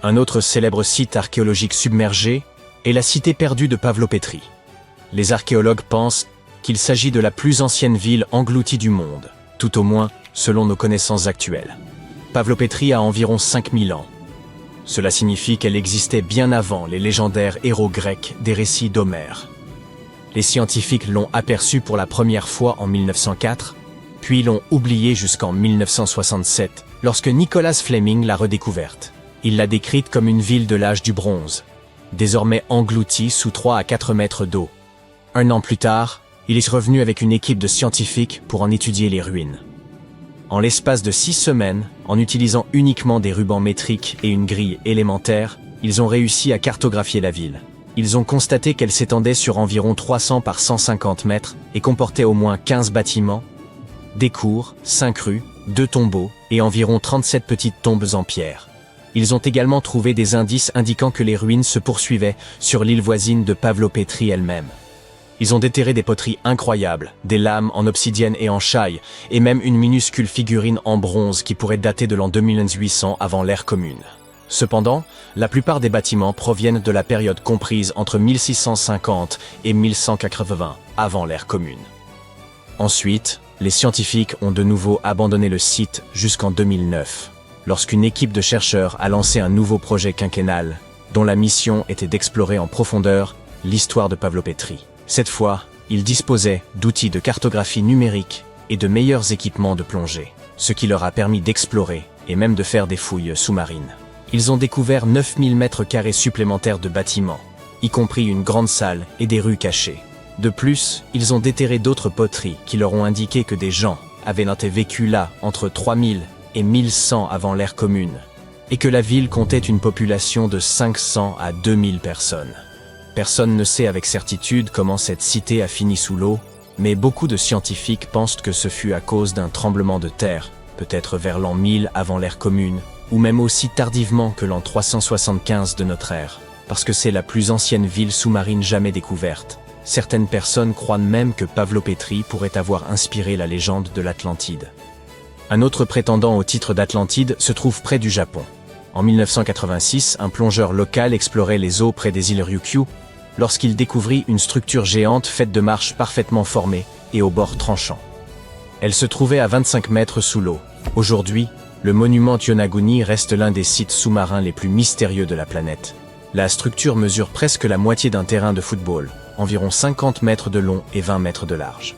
S1: Un autre célèbre site archéologique submergé est la cité perdue de Pavlopétrie. Les archéologues pensent qu'il s'agit de la plus ancienne ville engloutie du monde, tout au moins selon nos connaissances actuelles. Pavlopétrie a environ 5000 ans. Cela signifie qu'elle existait bien avant les légendaires héros grecs des récits d'Homère. Les scientifiques l'ont aperçue pour la première fois en 1904, puis l'ont oubliée jusqu'en 1967, lorsque Nicholas Fleming l'a redécouverte. Il l'a décrite comme une ville de l'âge du bronze, désormais engloutie sous 3 à 4 mètres d'eau. Un an plus tard, il est revenu avec une équipe de scientifiques pour en étudier les ruines. En l'espace de 6 semaines, en utilisant uniquement des rubans métriques et une grille élémentaire, ils ont réussi à cartographier la ville. Ils ont constaté qu'elle s'étendait sur environ 300 par 150 mètres et comportait au moins 15 bâtiments, des cours, 5 rues, 2 tombeaux et environ 37 petites tombes en pierre. Ils ont également trouvé des indices indiquant que les ruines se poursuivaient sur l'île voisine de Pavlopétrie elle-même. Ils ont déterré des poteries incroyables, des lames en obsidienne et en chaille, et même une minuscule figurine en bronze qui pourrait dater de l'an 2800 avant l'ère commune. Cependant, la plupart des bâtiments proviennent de la période comprise entre 1650 et 1180 avant l'ère commune. Ensuite, les scientifiques ont de nouveau abandonné le site jusqu'en 2009, lorsqu'une équipe de chercheurs a lancé un nouveau projet quinquennal, dont la mission était d'explorer en profondeur l'histoire de Pavlopétrie. Cette fois, ils disposaient d'outils de cartographie numérique et de meilleurs équipements de plongée, ce qui leur a permis d'explorer et même de faire des fouilles sous-marines. Ils ont découvert 9000 mètres carrés supplémentaires de bâtiments, y compris une grande salle et des rues cachées. De plus, ils ont déterré d'autres poteries qui leur ont indiqué que des gens avaient vécu là entre 3000 et 1100 avant l'ère commune, et que la ville comptait une population de 500 à 2000 personnes. Personne ne sait avec certitude comment cette cité a fini sous l'eau, mais beaucoup de scientifiques pensent que ce fut à cause d'un tremblement de terre, peut-être vers l'an 1000 avant l'ère commune, ou même aussi tardivement que l'an 375 de notre ère, parce que c'est la plus ancienne ville sous-marine jamais découverte. Certaines personnes croient même que Pavlopétrie pourrait avoir inspiré la légende de l'Atlantide. Un autre prétendant au titre d'Atlantide se trouve près du Japon. En 1986, un plongeur local explorait les eaux près des îles Ryukyu lorsqu'il découvrit une structure géante faite de marches parfaitement formées et aux bords tranchants. Elle se trouvait à 25 mètres sous l'eau. Aujourd'hui, le monument Yonaguni reste l'un des sites sous-marins les plus mystérieux de la planète. La structure mesure presque la moitié d'un terrain de football, environ 50 mètres de long et 20 mètres de large.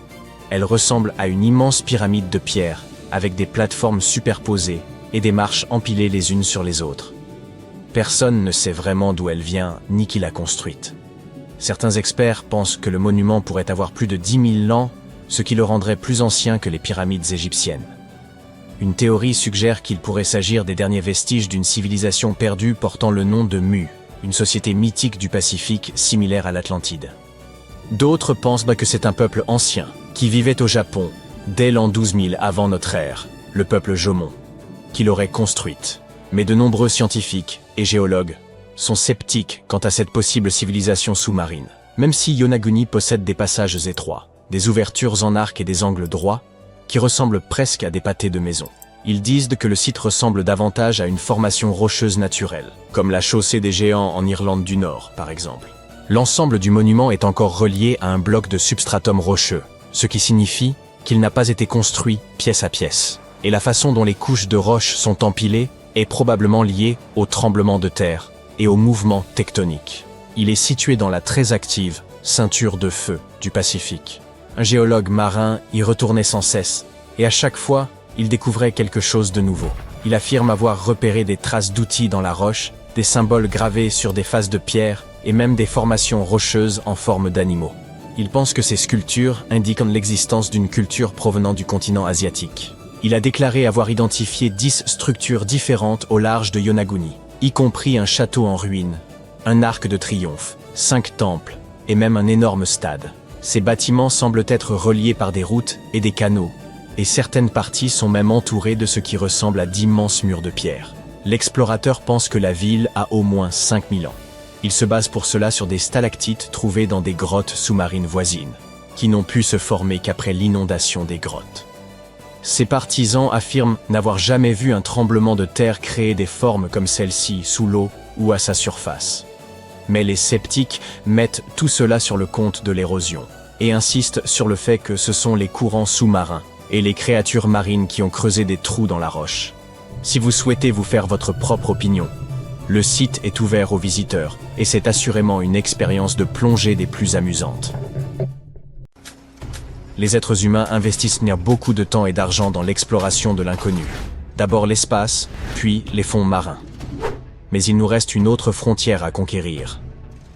S1: Elle ressemble à une immense pyramide de pierre, avec des plateformes superposées et des marches empilées les unes sur les autres. Personne ne sait vraiment d'où elle vient, ni qui l'a construite. Certains experts pensent que le monument pourrait avoir plus de 10 000 ans, ce qui le rendrait plus ancien que les pyramides égyptiennes. Une théorie suggère qu'il pourrait s'agir des derniers vestiges d'une civilisation perdue portant le nom de Mu, une société mythique du Pacifique similaire à l'Atlantide. D'autres pensent que c'est un peuple ancien, qui vivait au Japon, dès l'an 12 000 avant notre ère, le peuple Jomon, qui l'aurait construite. Mais de nombreux scientifiques et géologues sont sceptiques quant à cette possible civilisation sous-marine. Même si Yonaguni possède des passages étroits, des ouvertures en arc et des angles droits, qui ressemblent presque à des pâtés de maison. Ils disent que le site ressemble davantage à une formation rocheuse naturelle, comme la chaussée des géants en Irlande du Nord, par exemple. L'ensemble du monument est encore relié à un bloc de substratum rocheux, ce qui signifie qu'il n'a pas été construit pièce à pièce. Et la façon dont les couches de roches sont empilées est probablement liée au tremblement de terre et au mouvement tectonique. Il est situé dans la très active ceinture de feu du Pacifique. Un géologue marin y retournait sans cesse, et à chaque fois, il découvrait quelque chose de nouveau. Il affirme avoir repéré des traces d'outils dans la roche, des symboles gravés sur des faces de pierre, et même des formations rocheuses en forme d'animaux. Il pense que ces sculptures indiquent l'existence d'une culture provenant du continent asiatique. Il a déclaré avoir identifié 10 structures différentes au large de Yonaguni, y compris un château en ruine, un arc de triomphe, 5 temples, et même un énorme stade. Ces bâtiments semblent être reliés par des routes et des canaux, et certaines parties sont même entourées de ce qui ressemble à d'immenses murs de pierre. L'explorateur pense que la ville a au moins 5000 ans. Il se base pour cela sur des stalactites trouvées dans des grottes sous-marines voisines, qui n'ont pu se former qu'après l'inondation des grottes. Ces partisans affirment n'avoir jamais vu un tremblement de terre créer des formes comme celle-ci sous l'eau ou à sa surface. Mais les sceptiques mettent tout cela sur le compte de l'érosion, et insistent sur le fait que ce sont les courants sous-marins et les créatures marines qui ont creusé des trous dans la roche. Si vous souhaitez vous faire votre propre opinion, le site est ouvert aux visiteurs, et c'est assurément une expérience de plongée des plus amusantes. Les êtres humains investissent beaucoup de temps et d'argent dans l'exploration de l'inconnu. D'abord l'espace, puis les fonds marins. Mais il nous reste une autre frontière à conquérir.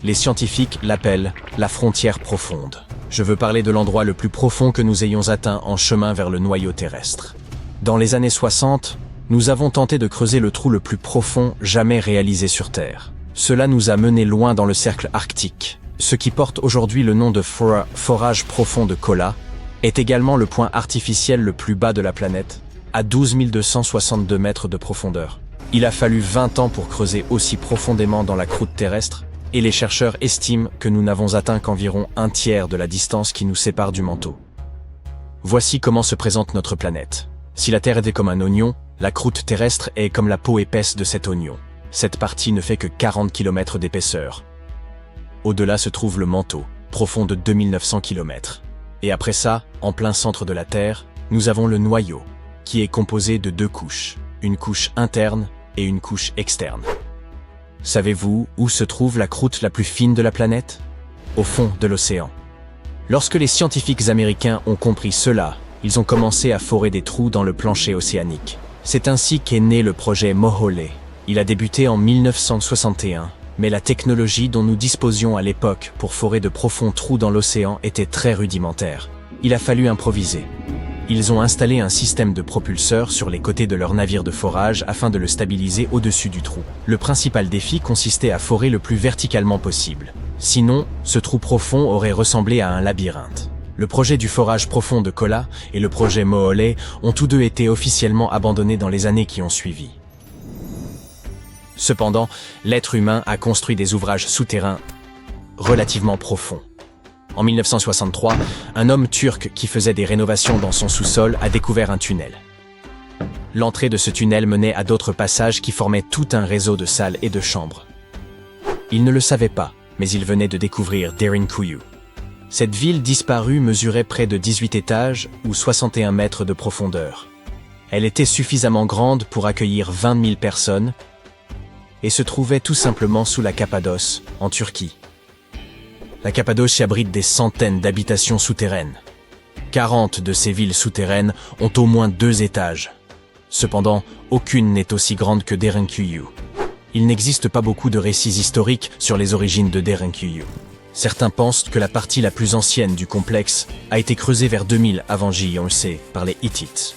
S1: Les scientifiques l'appellent la frontière profonde. Je veux parler de l'endroit le plus profond que nous ayons atteint en chemin vers le noyau terrestre. Dans les années 60, nous avons tenté de creuser le trou le plus profond jamais réalisé sur Terre. Cela nous a menés loin dans le cercle arctique. Ce qui porte aujourd'hui le nom de forage profond de Kola est également le point artificiel le plus bas de la planète, à 12 262 mètres de profondeur. Il a fallu 20 ans pour creuser aussi profondément dans la croûte terrestre, et les chercheurs estiment que nous n'avons atteint qu'environ un tiers de la distance qui nous sépare du manteau. Voici comment se présente notre planète. Si la Terre était comme un oignon, la croûte terrestre est comme la peau épaisse de cet oignon. Cette partie ne fait que 40 km d'épaisseur. Au-delà se trouve le manteau, profond de 2900 km. Et après ça, en plein centre de la Terre, nous avons le noyau, qui est composé de 2 couches, une couche interne et une couche externe. Savez-vous où se trouve la croûte la plus fine de la planète? Au fond de l'océan. Lorsque les scientifiques américains ont compris cela, ils ont commencé à forer des trous dans le plancher océanique. C'est ainsi qu'est né le projet Moho'oleh. Il a débuté en 1961, mais la technologie dont nous disposions à l'époque pour forer de profonds trous dans l'océan était très rudimentaire. Il a fallu improviser. Ils ont installé un système de propulseurs sur les côtés de leur navire de forage afin de le stabiliser au-dessus du trou. Le principal défi consistait à forer le plus verticalement possible. Sinon, ce trou profond aurait ressemblé à un labyrinthe. Le projet du forage profond de Kola et le projet Moho'oleh ont tous deux été officiellement abandonnés dans les années qui ont suivi. Cependant, l'être humain a construit des ouvrages souterrains relativement profonds. En 1963, un homme turc qui faisait des rénovations dans son sous-sol a découvert un tunnel. L'entrée de ce tunnel menait à d'autres passages qui formaient tout un réseau de salles et de chambres. Il ne le savait pas, mais il venait de découvrir Derinkuyu. Cette ville disparue mesurait près de 18 étages ou 61 mètres de profondeur. Elle était suffisamment grande pour accueillir 20 000 personnes et se trouvait tout simplement sous la Cappadoce, en Turquie. La Cappadoce abrite des centaines d'habitations souterraines. 40 de ces villes souterraines ont au moins 2 étages. Cependant, aucune n'est aussi grande que Derinkuyu. Il n'existe pas beaucoup de récits historiques sur les origines de Derinkuyu. Certains pensent que la partie la plus ancienne du complexe a été creusée vers 2000 avant J.C. par les Hittites.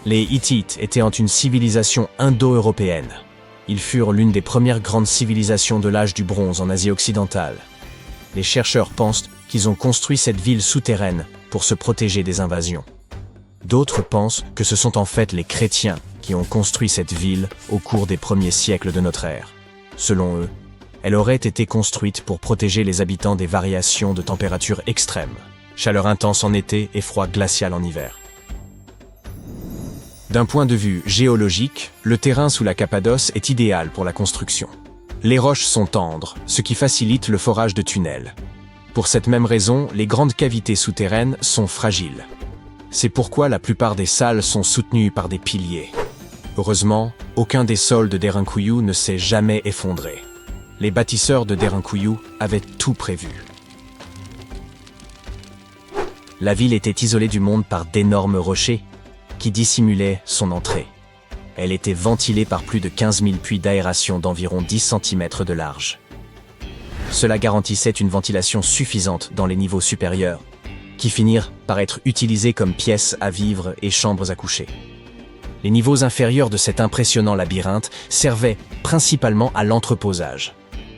S1: Les Hittites étaient une civilisation indo-européenne. Ils furent l'une des premières grandes civilisations de l'âge du bronze en Asie occidentale. Les chercheurs pensent qu'ils ont construit cette ville souterraine pour se protéger des invasions. D'autres pensent que ce sont en fait les chrétiens qui ont construit cette ville au cours des premiers siècles de notre ère. Selon eux, elle aurait été construite pour protéger les habitants des variations de température extrêmes, chaleur intense en été et froid glacial en hiver. D'un point de vue géologique, le terrain sous la Cappadoce est idéal pour la construction. Les roches sont tendres, ce qui facilite le forage de tunnels. Pour cette même raison, les grandes cavités souterraines sont fragiles. C'est pourquoi la plupart des salles sont soutenues par des piliers. Heureusement, aucun des sols de Derinkuyu ne s'est jamais effondré. Les bâtisseurs de Derinkuyu avaient tout prévu. La ville était isolée du monde par d'énormes rochers qui dissimulaient son entrée. Elle était ventilée par plus de 15 000 puits d'aération d'environ 10 cm de large. Cela garantissait une ventilation suffisante dans les niveaux supérieurs, qui finirent par être utilisés comme pièces à vivre et chambres à coucher. Les niveaux inférieurs de cet impressionnant labyrinthe servaient principalement à l'entreposage.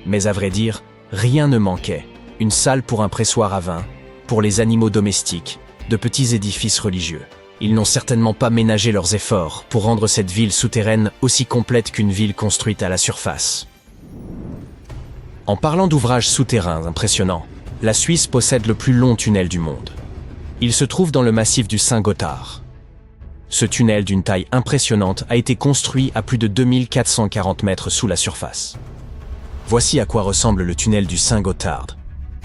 S1: Mais à vrai dire, rien ne manquait. Une salle pour un pressoir à vin, pour les animaux domestiques, de petits édifices religieux. Ils n'ont certainement pas ménagé leurs efforts pour rendre cette ville souterraine aussi complète qu'une ville construite à la surface. En parlant d'ouvrages souterrains impressionnants, la Suisse possède le plus long tunnel du monde. Il se trouve dans le massif du Saint-Gothard. Ce tunnel d'une taille impressionnante a été construit à plus de 2440 mètres sous la surface. Voici à quoi ressemble le tunnel du Saint-Gothard.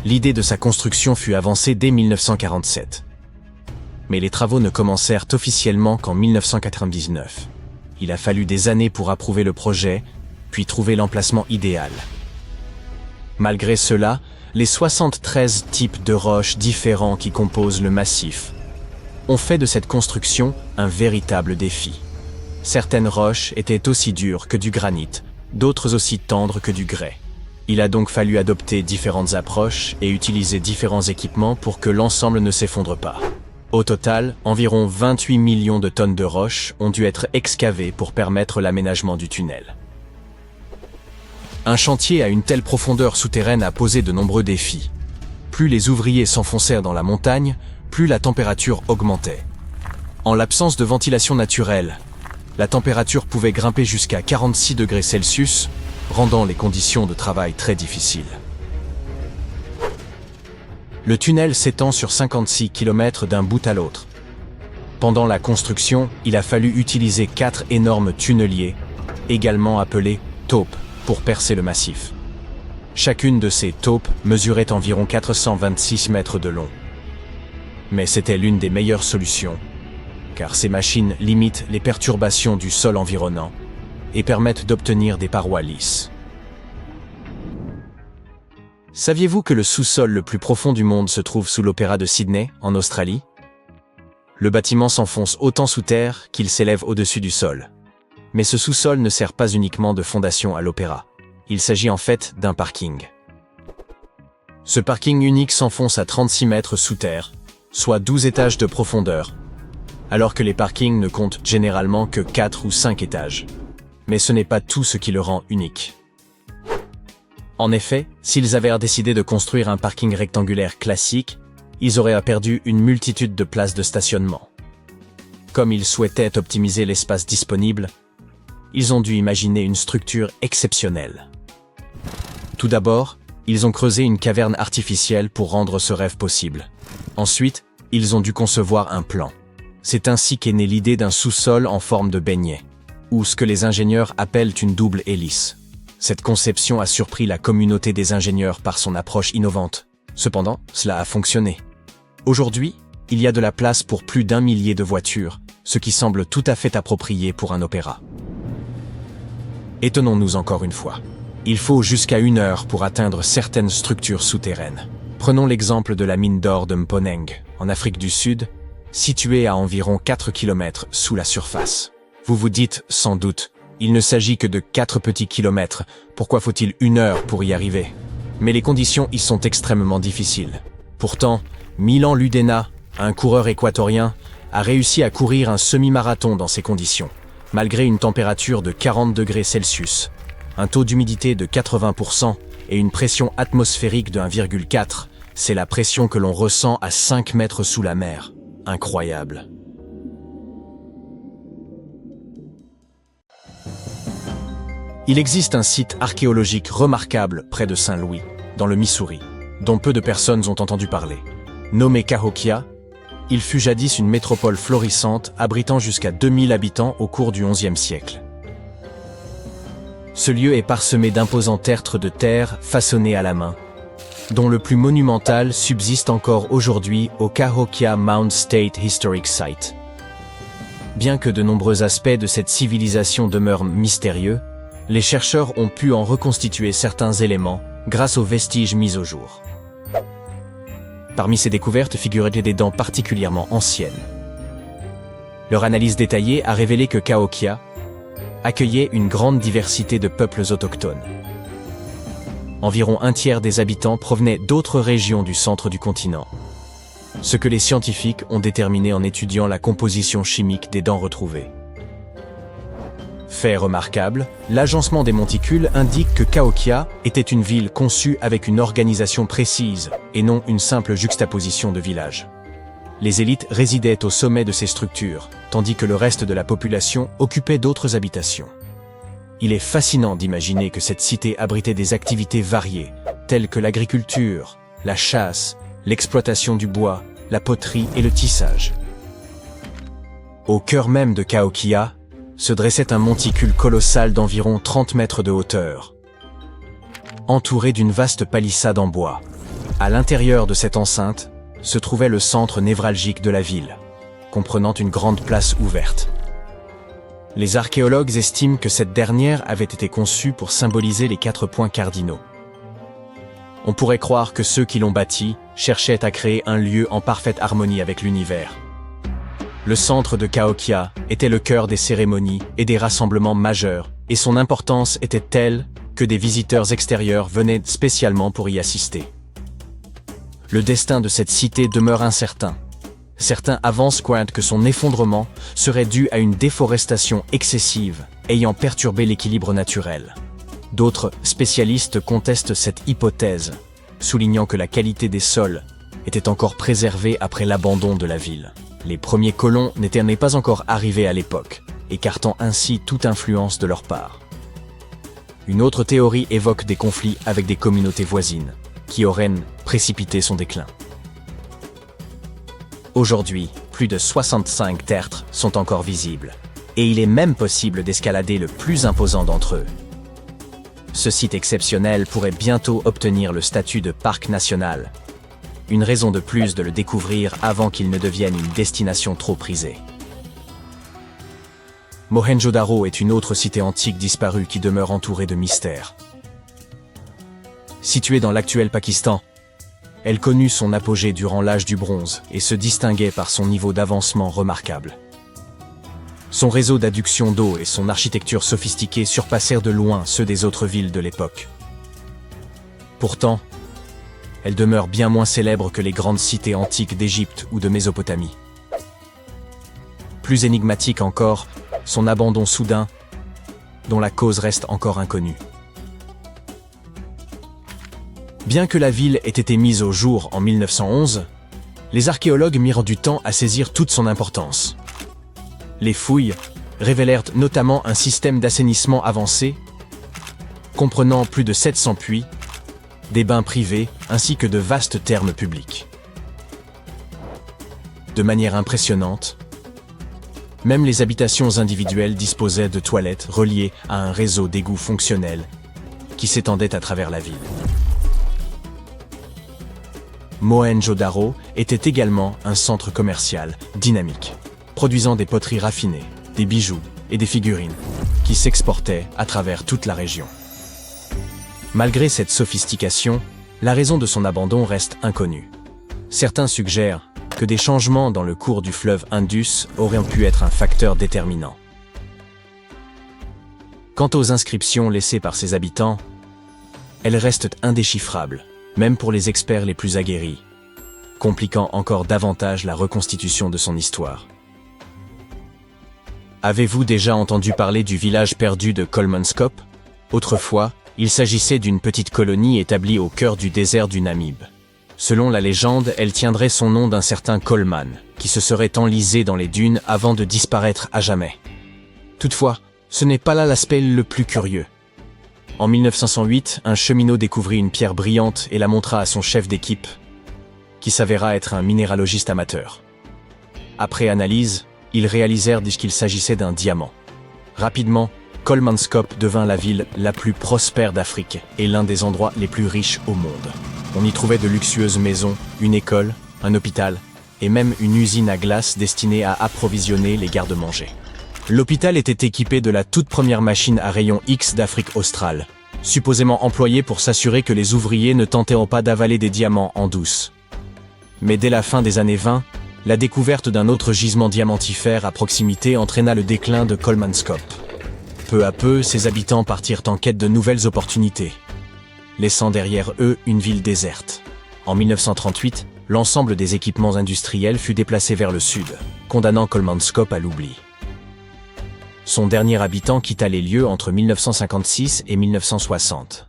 S1: L'idée de sa construction fut avancée dès 1947. Mais les travaux ne commencèrent officiellement qu'en 1999. Il a fallu des années pour approuver le projet, puis trouver l'emplacement idéal. Malgré cela, les 73 types de roches différents qui composent le massif ont fait de cette construction un véritable défi. Certaines roches étaient aussi dures que du granit, d'autres aussi tendres que du grès. Il a donc fallu adopter différentes approches et utiliser différents équipements pour que l'ensemble ne s'effondre pas. Au total, environ 28 millions de tonnes de roches ont dû être excavées pour permettre l'aménagement du tunnel. Un chantier à une telle profondeur souterraine a posé de nombreux défis. Plus les ouvriers s'enfoncèrent dans la montagne, plus la température augmentait. En l'absence de ventilation naturelle, la température pouvait grimper jusqu'à 46 degrés Celsius, rendant les conditions de travail très difficiles. Le tunnel s'étend sur 56 km d'un bout à l'autre. Pendant la construction, il a fallu utiliser 4 énormes tunneliers, également appelés taupes, pour percer le massif. Chacune de ces taupes mesurait environ 426 mètres de long. Mais c'était l'une des meilleures solutions, car ces machines limitent les perturbations du sol environnant et permettent d'obtenir des parois lisses. Saviez-vous que le sous-sol le plus profond du monde se trouve sous l'Opéra de Sydney, en Australie? Le bâtiment s'enfonce autant sous terre qu'il s'élève au-dessus du sol. Mais ce sous-sol ne sert pas uniquement de fondation à l'opéra. Il s'agit en fait d'un parking. Ce parking unique s'enfonce à 36 mètres sous terre, soit 12 étages de profondeur, alors que les parkings ne comptent généralement que 4 ou 5 étages. Mais ce n'est pas tout ce qui le rend unique. En effet, s'ils avaient décidé de construire un parking rectangulaire classique, ils auraient perdu une multitude de places de stationnement. Comme ils souhaitaient optimiser l'espace disponible, ils ont dû imaginer une structure exceptionnelle. Tout d'abord, ils ont creusé une caverne artificielle pour rendre ce rêve possible. Ensuite, ils ont dû concevoir un plan. C'est ainsi qu'est née l'idée d'un sous-sol en forme de beignet, ou ce que les ingénieurs appellent une double hélice. Cette conception a surpris la communauté des ingénieurs par son approche innovante. Cependant, cela a fonctionné. Aujourd'hui, il y a de la place pour plus d'1 millier de voitures, ce qui semble tout à fait approprié pour un opéra. Étonnons-nous encore une fois. Il faut jusqu'à 1 heure pour atteindre certaines structures souterraines. Prenons l'exemple de la mine d'or de Mponeng, en Afrique du Sud, située à environ 4 km sous la surface. Vous vous dites, sans doute, il ne s'agit que de 4 petits kilomètres, pourquoi faut-il 1 heure pour y arriver? Mais les conditions y sont extrêmement difficiles. Pourtant, Milan Ludena, un coureur équatorien, a réussi à courir un semi-marathon dans ces conditions, malgré une température de 40 degrés Celsius, un taux d'humidité de 80% et une pression atmosphérique de 1,4. C'est la pression que l'on ressent à 5 mètres sous la mer. Incroyable. Il existe un site archéologique remarquable près de Saint-Louis, dans le Missouri, dont peu de personnes ont entendu parler. Nommé Cahokia, il fut jadis une métropole florissante abritant jusqu'à 2000 habitants au cours du XIe siècle. Ce lieu est parsemé d'imposants tertres de terre façonnés à la main, dont le plus monumental subsiste encore aujourd'hui au Cahokia Mound State Historic Site. Bien que de nombreux aspects de cette civilisation demeurent mystérieux, les chercheurs ont pu en reconstituer certains éléments grâce aux vestiges mis au jour. Parmi ces découvertes figuraient des dents particulièrement anciennes. Leur analyse détaillée a révélé que Cahokia accueillait une grande diversité de peuples autochtones. Environ 1/3 des habitants provenaient d'autres régions du centre du continent, ce que les scientifiques ont déterminé en étudiant la composition chimique des dents retrouvées. Fait remarquable, l'agencement des monticules indique que Cahokia était une ville conçue avec une organisation précise et non une simple juxtaposition de villages. Les élites résidaient au sommet de ces structures, tandis que le reste de la population occupait d'autres habitations. Il est fascinant d'imaginer que cette cité abritait des activités variées, telles que l'agriculture, la chasse, l'exploitation du bois, la poterie et le tissage. Au cœur même de Cahokia se dressait un monticule colossal d'environ 30 mètres de hauteur, entouré d'une vaste palissade en bois. À l'intérieur de cette enceinte se trouvait le centre névralgique de la ville, comprenant une grande place ouverte. Les archéologues estiment que cette dernière avait été conçue pour symboliser les 4 points cardinaux. On pourrait croire que ceux qui l'ont bâti cherchaient à créer un lieu en parfaite harmonie avec l'univers. Le centre de Cahokia était le cœur des cérémonies et des rassemblements majeurs, et son importance était telle que des visiteurs extérieurs venaient spécialement pour y assister. Le destin de cette cité demeure incertain. Certains avancent que son effondrement serait dû à une déforestation excessive, ayant perturbé l'équilibre naturel. D'autres spécialistes contestent cette hypothèse, soulignant que la qualité des sols était encore préservée après l'abandon de la ville. Les premiers colons n'étaient pas encore arrivés à l'époque, écartant ainsi toute influence de leur part. Une autre théorie évoque des conflits avec des communautés voisines, qui auraient précipité son déclin. Aujourd'hui, plus de 65 tertres sont encore visibles, et il est même possible d'escalader le plus imposant d'entre eux. Ce site exceptionnel pourrait bientôt obtenir le statut de parc national, une raison de plus de le découvrir avant qu'il ne devienne une destination trop prisée. Mohenjo-Daro est une autre cité antique disparue qui demeure entourée de mystères. Située dans l'actuel Pakistan, elle connut son apogée durant l'âge du bronze et se distinguait par son niveau d'avancement remarquable. Son réseau d'adduction d'eau et son architecture sophistiquée surpassèrent de loin ceux des autres villes de l'époque. Pourtant, elle demeure bien moins célèbre que les grandes cités antiques d'Égypte ou de Mésopotamie. Plus énigmatique encore, son abandon soudain, dont la cause reste encore inconnue. Bien que la ville ait été mise au jour en 1911, les archéologues mirent du temps à saisir toute son importance. Les fouilles révélèrent notamment un système d'assainissement avancé, comprenant plus de 700 puits, des bains privés ainsi que de vastes thermes publics. De manière impressionnante, Même les habitations individuelles disposaient de toilettes reliées à un réseau d'égouts fonctionnels qui s'étendait à travers la ville. Mohenjo-Daro était également un centre commercial dynamique, produisant des poteries raffinées, des bijoux et des figurines qui s'exportaient à travers toute la région. Malgré cette sophistication, la raison de son abandon reste inconnue. Certains suggèrent que des changements dans le cours du fleuve Indus auraient pu être un facteur déterminant. Quant aux inscriptions laissées par ses habitants, elles restent indéchiffrables, même pour les experts les plus aguerris, compliquant encore davantage la reconstitution de son histoire. Avez-vous déjà entendu parler du village perdu de Kolmanskop? Autrefois, il s'agissait d'une petite colonie établie au cœur du désert du Namib. Selon la légende, elle tiendrait son nom d'un certain Coleman, qui se serait enlisé dans les dunes avant de disparaître à jamais. Toutefois, ce n'est pas là l'aspect le plus curieux. En 1908, un cheminot découvrit une pierre brillante et la montra à son chef d'équipe, qui s'avéra être un minéralogiste amateur. Après analyse, ils réalisèrent qu'il s'agissait d'un diamant. Rapidement, Kolmanskop devint la ville la plus prospère d'Afrique et l'un des endroits les plus riches au monde. On y trouvait de luxueuses maisons, une école, un hôpital et même une usine à glace destinée à approvisionner les garde-manger. L'hôpital était équipé de la toute première machine à rayon X d'Afrique australe, supposément employée pour s'assurer que les ouvriers ne tentèrent pas d'avaler des diamants en douce. Mais dès la fin des années 20, la découverte d'un autre gisement diamantifère à proximité entraîna le déclin de Kolmanskop. Peu à peu, ses habitants partirent en quête de nouvelles opportunités, laissant derrière eux une ville déserte. En 1938, l'ensemble des équipements industriels fut déplacé vers le sud, condamnant Kolmanskop à l'oubli. Son dernier habitant quitta les lieux entre 1956 et 1960.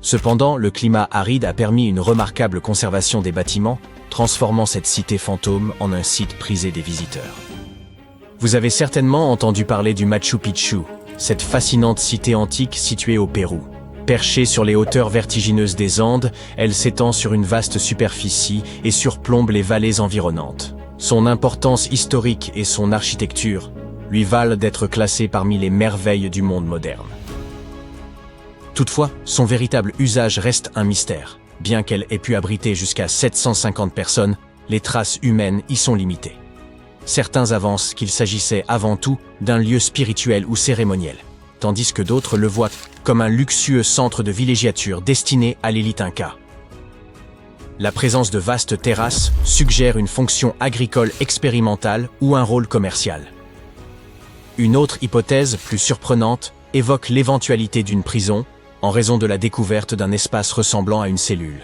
S1: Cependant, le climat aride a permis une remarquable conservation des bâtiments, transformant cette cité fantôme en un site prisé des visiteurs. Vous avez certainement entendu parler du Machu Picchu, cette fascinante cité antique située au Pérou. Perchée sur les hauteurs vertigineuses des Andes, elle s'étend sur une vaste superficie et surplombe les vallées environnantes. Son importance historique et son architecture lui valent d'être classée parmi les merveilles du monde moderne. Toutefois, son véritable usage reste un mystère. Bien qu'elle ait pu abriter jusqu'à 750 personnes, les traces humaines y sont limitées. Certains avancent qu'il s'agissait avant tout d'un lieu spirituel ou cérémoniel, tandis que d'autres le voient comme un luxueux centre de villégiature destiné à l'élite inca. La présence de vastes terrasses suggère une fonction agricole expérimentale ou un rôle commercial. Une autre hypothèse, plus surprenante, évoque l'éventualité d'une prison, en raison de la découverte d'un espace ressemblant à une cellule.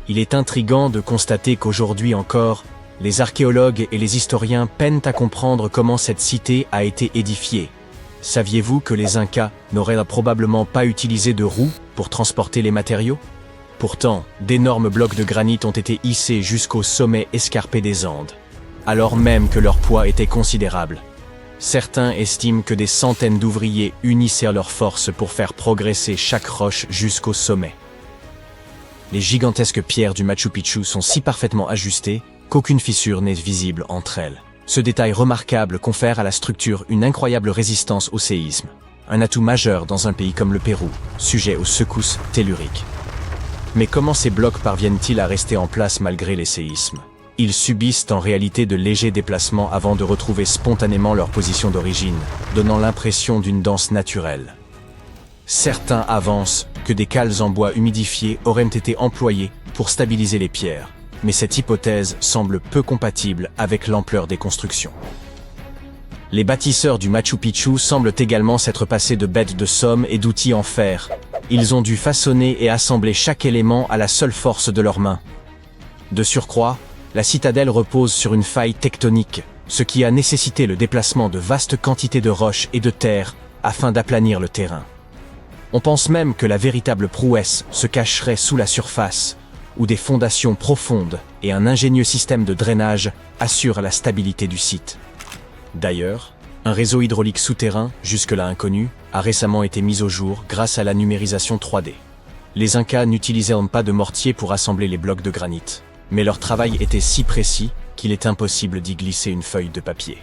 S1: Il est intriguant de constater qu'aujourd'hui encore, les archéologues et les historiens peinent à comprendre comment cette cité a été édifiée. Saviez-vous que les Incas n'auraient probablement pas utilisé de roues pour transporter les matériaux? Pourtant, d'énormes blocs de granit ont été hissés jusqu'au sommet escarpé des Andes, alors même que leur poids était considérable. Certains estiment que des centaines d'ouvriers unissaient leurs forces pour faire progresser chaque roche jusqu'au sommet. Les gigantesques pierres du Machu Picchu sont si parfaitement ajustées qu'aucune fissure n'est visible entre elles. Ce détail remarquable confère à la structure une incroyable résistance au séisme, un atout majeur dans un pays comme le Pérou, sujet aux secousses telluriques. Mais comment ces blocs parviennent-ils à rester en place malgré les séismes? Ils subissent en réalité de légers déplacements avant de retrouver spontanément leur position d'origine, donnant l'impression d'une danse naturelle. Certains avancent que des cales en bois humidifiées auraient été employées pour stabiliser les pierres, mais cette hypothèse semble peu compatible avec l'ampleur des constructions. Les bâtisseurs du Machu Picchu semblent également s'être passés de bêtes de somme et d'outils en fer. Ils ont dû façonner et assembler chaque élément à la seule force de leurs mains. De surcroît, la citadelle repose sur une faille tectonique, ce qui a nécessité le déplacement de vastes quantités de roches et de terre afin d'aplanir le terrain. On pense même que la véritable prouesse se cacherait sous la surface, où des fondations profondes et un ingénieux système de drainage assurent la stabilité du site. D'ailleurs, un réseau hydraulique souterrain, jusque-là inconnu, a récemment été mis au jour grâce à la numérisation 3D. Les Incas n'utilisèrent pas de mortier pour assembler les blocs de granit, mais leur travail était si précis qu'il est impossible d'y glisser une feuille de papier.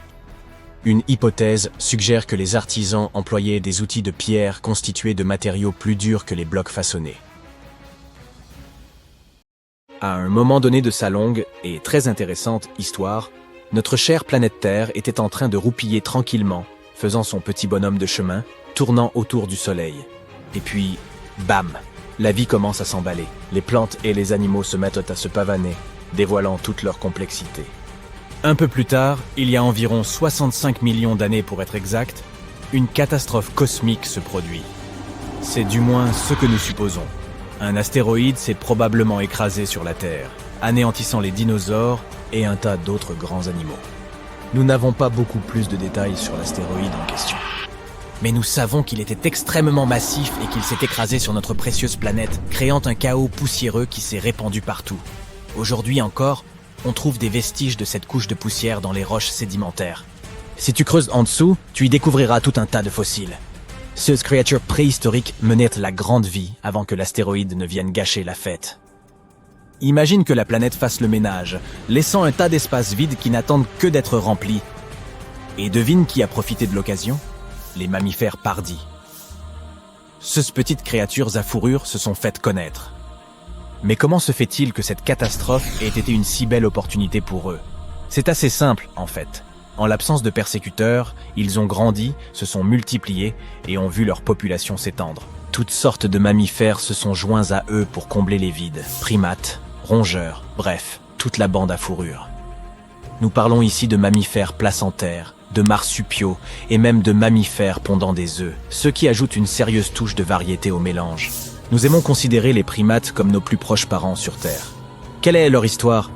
S1: Une hypothèse suggère que les artisans employaient des outils de pierre constitués de matériaux plus durs que les blocs façonnés. À un moment donné de sa longue et très intéressante histoire, notre chère planète Terre était en train de roupiller tranquillement, faisant son petit bonhomme de chemin, tournant autour du Soleil. Et puis, bam! La vie commence à s'emballer. Les plantes et les animaux se mettent à se pavaner, dévoilant toute leur complexité. Un peu plus tard, il y a environ 65 millions d'années pour être exact, une catastrophe cosmique se produit. C'est du moins ce que nous supposons. Un astéroïde s'est probablement écrasé sur la Terre, anéantissant les dinosaures et un tas d'autres grands animaux. Nous n'avons pas beaucoup plus de détails sur l'astéroïde en question. Mais nous savons qu'il était extrêmement massif et qu'il s'est écrasé sur notre précieuse planète, créant un chaos poussiéreux qui s'est répandu partout. Aujourd'hui encore, on trouve des vestiges de cette couche de poussière dans les roches sédimentaires. Si tu creuses en dessous, tu y découvriras tout un tas de fossiles. Ces créatures préhistoriques menaient la grande vie avant que l'astéroïde ne vienne gâcher la fête. Imagine que la planète fasse le ménage, laissant un tas d'espaces vides qui n'attendent que d'être remplis. Et devine qui a profité de l'occasion ? Les mammifères pardis. Ces petites créatures à fourrure se sont faites connaître. Mais comment se fait-il que cette catastrophe ait été une si belle opportunité pour eux ? C'est assez simple, en fait. En l'absence de persécuteurs, ils ont grandi, se sont multipliés et ont vu leur population s'étendre. Toutes sortes de mammifères se sont joints à eux pour combler les vides. Primates, rongeurs, bref, toute la bande à fourrure. Nous parlons ici de mammifères placentaires, de marsupiaux et même de mammifères pondant des œufs, ce qui ajoute une sérieuse touche de variété au mélange. Nous aimons considérer les primates comme nos plus proches parents sur Terre. Quelle est leur histoire ?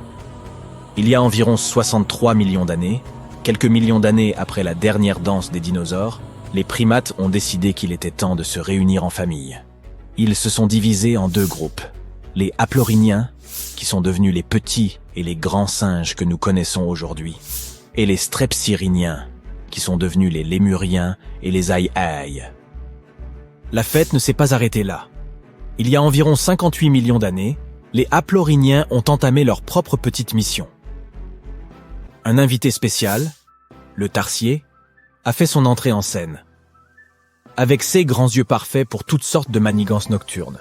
S1: Il y a environ 63 millions d'années, quelques millions d'années après la dernière danse des dinosaures, les primates ont décidé qu'il était temps de se réunir en famille. Ils se sont divisés en deux groupes. Les haplorhiniens, qui sont devenus les petits et les grands singes que nous connaissons aujourd'hui, et les strepsirrhiniens, qui sont devenus les lémuriens et les aïe-aïe. La fête ne s'est pas arrêtée là. Il y a environ 58 millions d'années, les haplorhiniens ont entamé leur propre petite mission. Un invité spécial, le tarsier, a fait son entrée en scène. Avec ses grands yeux parfaits pour toutes sortes de manigances nocturnes.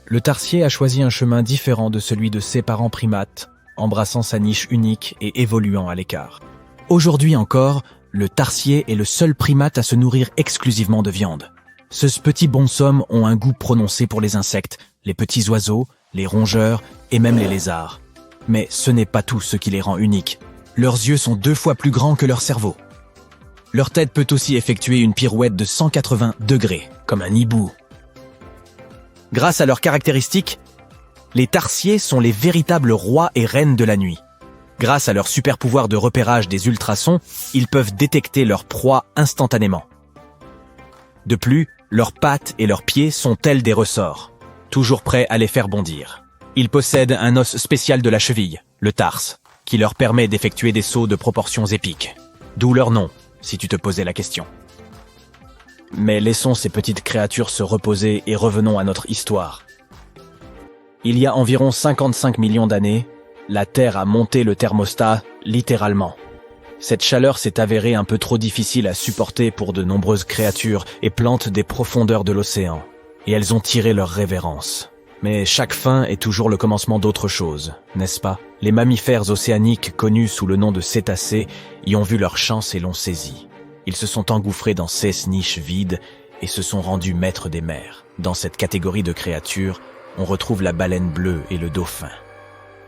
S1: Le tarsier a choisi un chemin différent de celui de ses parents primates, embrassant sa niche unique et évoluant à l'écart. Aujourd'hui encore, le tarsier est le seul primate à se nourrir exclusivement de viande. Ces petits bonshommes ont un goût prononcé pour les insectes, les petits oiseaux, les rongeurs et même les lézards. Mais ce n'est pas tout ce qui les rend uniques. Leurs yeux sont 2 fois plus grands que leur cerveau. Leur tête peut aussi effectuer une pirouette de 180 degrés, comme un hibou. Grâce à leurs caractéristiques, les tarsiers sont les véritables rois et reines de la nuit. Grâce à leur super pouvoir de repérage des ultrasons, ils peuvent détecter leur proie instantanément. De plus, leurs pattes et leurs pieds sont tels des ressorts, toujours prêts à les faire bondir. Ils possèdent un os spécial de la cheville, le tarse, qui leur permet d'effectuer des sauts de proportions épiques. D'où leur nom, si tu te posais la question. Mais laissons ces petites créatures se reposer et revenons à notre histoire. Il y a environ 55 millions d'années, la Terre a monté le thermostat littéralement. Cette chaleur s'est avérée un peu trop difficile à supporter pour de nombreuses créatures et plantes des profondeurs de l'océan, et elles ont tiré leur révérence. Mais chaque fin est toujours le commencement d'autre chose, n'est-ce pas ? Les mammifères océaniques connus sous le nom de cétacés y ont vu leur chance et l'ont saisie. Ils se sont engouffrés dans ces niches vides et se sont rendus maîtres des mers. Dans cette catégorie de créatures, on retrouve la baleine bleue et le dauphin.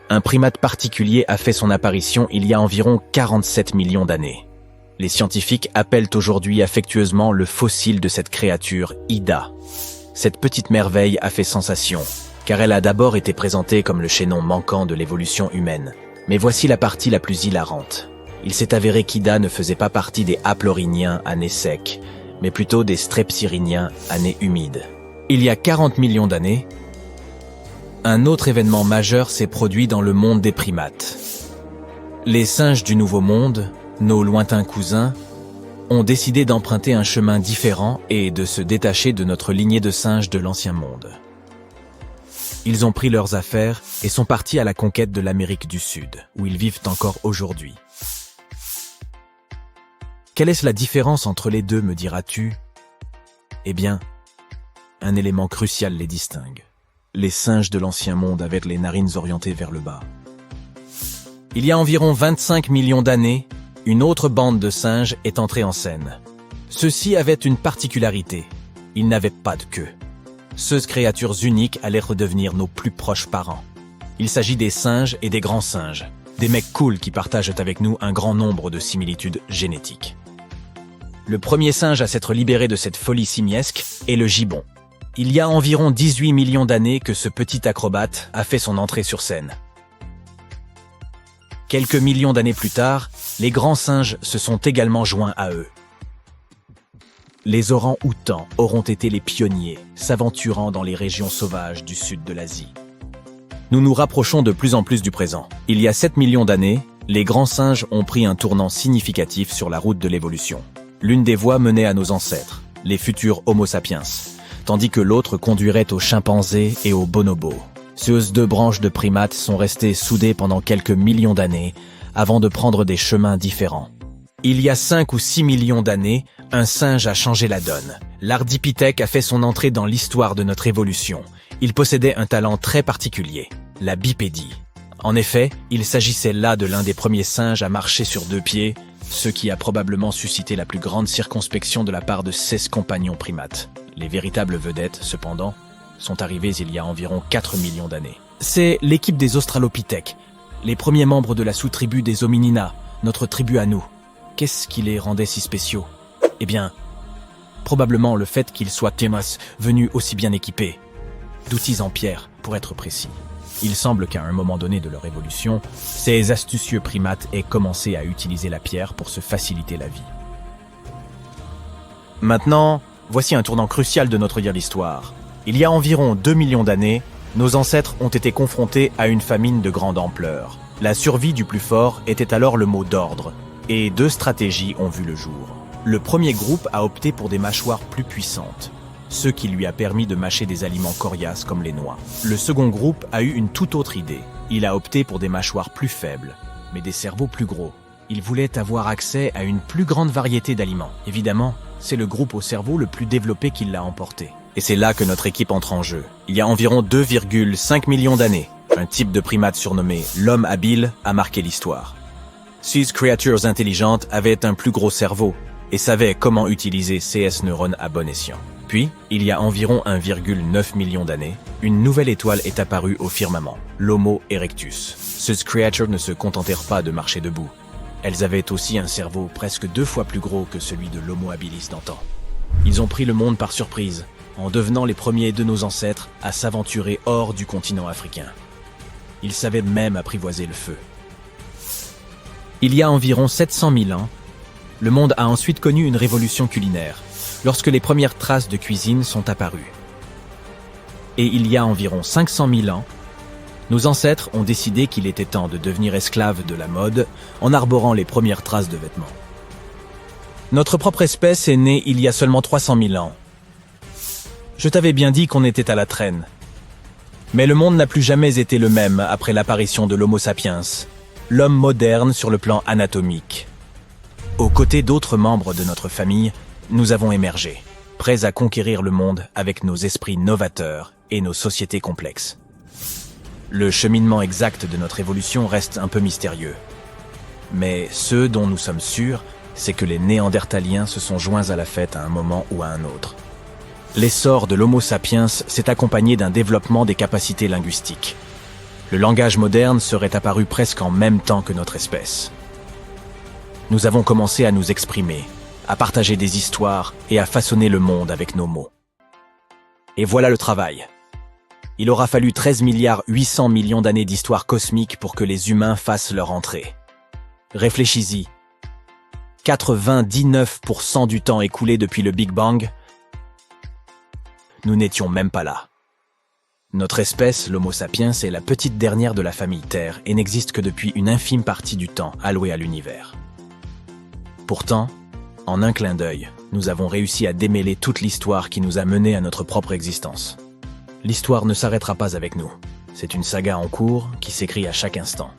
S1: Un primate particulier a fait son apparition il y a environ 47 millions d'années. Les scientifiques appellent aujourd'hui affectueusement le fossile de cette créature Ida. Cette petite merveille a fait sensation, car elle a d'abord été présentée comme le chaînon manquant de l'évolution humaine. Mais voici la partie la plus hilarante. Il s'est avéré qu'Ida ne faisait pas partie des haplorhiniens à nez sec, mais plutôt des strepsirhiniens à nez humide. Il y a 40 millions d'années, un autre événement majeur s'est produit dans le monde des primates. Les singes du Nouveau Monde, nos lointains cousins, ont décidé d'emprunter un chemin différent et de se détacher de notre lignée de singes de l'Ancien Monde. Ils ont pris leurs affaires et sont partis à la conquête de l'Amérique du Sud, où ils vivent encore aujourd'hui. Quelle est la différence entre les deux, me diras-tu? Eh bien, un élément crucial les distingue. Les singes de l'ancien monde avaient les narines orientées vers le bas. Il y a environ 25 millions d'années, une autre bande de singes est entrée en scène. Ceux-ci avaient une particularité, ils n'avaient pas de queue. Ces créatures uniques allaient redevenir nos plus proches parents. Il s'agit des singes et des grands singes, des mecs cool qui partagent avec nous un grand nombre de similitudes génétiques. Le premier singe à s'être libéré de cette folie simiesque est le gibbon. Il y a environ 18 millions d'années que ce petit acrobate a fait son entrée sur scène. Quelques millions d'années plus tard, les grands singes se sont également joints à eux. Les orang-outans auront été les pionniers, s'aventurant dans les régions sauvages du sud de l'Asie. Nous nous rapprochons de plus en plus du présent. Il y a 7 millions d'années, les grands singes ont pris un tournant significatif sur la route de l'évolution. L'une des voies menait à nos ancêtres, les futurs Homo sapiens, tandis que l'autre conduirait aux chimpanzés et aux bonobos. Ces deux branches de primates sont restées soudées pendant quelques millions d'années avant de prendre des chemins différents. Il y a 5 ou 6 millions d'années, un singe a changé la donne. L'Ardipithèque a fait son entrée dans l'histoire de notre évolution. Il possédait un talent très particulier, la bipédie. En effet, il s'agissait là de l'un des premiers singes à marcher sur 2 pieds, ce qui a probablement suscité la plus grande circonspection de la part de 16 compagnons primates. Les véritables vedettes, cependant, sont arrivées il y a environ 4 millions d'années. C'est l'équipe des Australopithèques, les premiers membres de la sous-tribu des Hominina, notre tribu à nous. Qu'est-ce qui les rendait si spéciaux? Eh bien, probablement le fait qu'ils soient venus aussi bien équipés, d'outils en pierre, pour être précis. Il semble qu'à un moment donné de leur évolution, ces astucieux primates aient commencé à utiliser la pierre pour se faciliter la vie. Maintenant, voici un tournant crucial de notre l'histoire. Il y a environ 2 millions d'années, nos ancêtres ont été confrontés à une famine de grande ampleur. La survie du plus fort était alors le mot d'ordre, et 2 stratégies ont vu le jour. Le premier groupe a opté pour des mâchoires plus puissantes, ce qui lui a permis de mâcher des aliments coriaces comme les noix. Le second groupe a eu une toute autre idée. Il a opté pour des mâchoires plus faibles, mais des cerveaux plus gros. Il voulait avoir accès à une plus grande variété d'aliments. Évidemment, c'est le groupe au cerveau le plus développé qui l'a emporté. Et c'est là que notre équipe entre en jeu. Il y a environ 2,5 millions d'années, un type de primate surnommé l'homme habile a marqué l'histoire. Ces créatures intelligentes avaient un plus gros cerveau et savaient comment utiliser ces neurones à bon escient. Puis, il y a environ 1,9 million d'années, une nouvelle étoile est apparue au firmament, l'Homo erectus. Ces créatures ne se contentèrent pas de marcher debout. Elles avaient aussi un cerveau presque 2 fois plus gros que celui de l'Homo habilis d'antan. Ils ont pris le monde par surprise, en devenant les premiers de nos ancêtres à s'aventurer hors du continent africain. Ils savaient même apprivoiser le feu. Il y a environ 700 000 ans, le monde a ensuite connu une révolution culinaire, lorsque les premières traces de cuisine sont apparues. Et il y a environ 500 000 ans, nos ancêtres ont décidé qu'il était temps de devenir esclaves de la mode en arborant les premières traces de vêtements. Notre propre espèce est née il y a seulement 300 000 ans. Je t'avais bien dit qu'on était à la traîne. Mais le monde n'a plus jamais été le même après l'apparition de l'Homo sapiens, l'homme moderne sur le plan anatomique. Aux côtés d'autres membres de notre famille, nous avons émergé, prêts à conquérir le monde avec nos esprits novateurs et nos sociétés complexes. Le cheminement exact de notre évolution reste un peu mystérieux. Mais ce dont nous sommes sûrs, c'est que les Néandertaliens se sont joints à la fête à un moment ou à un autre. L'essor de l'Homo sapiens s'est accompagné d'un développement des capacités linguistiques. Le langage moderne serait apparu presque en même temps que notre espèce. Nous avons commencé à nous exprimer, à partager des histoires et à façonner le monde avec nos mots. Et voilà le travail. Il aura fallu 13,8 milliards d'années d'histoire cosmique pour que les humains fassent leur entrée. Réfléchis-y. 99% du temps écoulé depuis le Big Bang, nous n'étions même pas là. Notre espèce, l'Homo sapiens, est la petite dernière de la famille Terre et n'existe que depuis une infime partie du temps alloué à l'univers. Pourtant, en un clin d'œil, nous avons réussi à démêler toute l'histoire qui nous a menés à notre propre existence. l'histoire ne s'arrêtera pas avec nous. C'est une saga en cours qui s'écrit à chaque instant.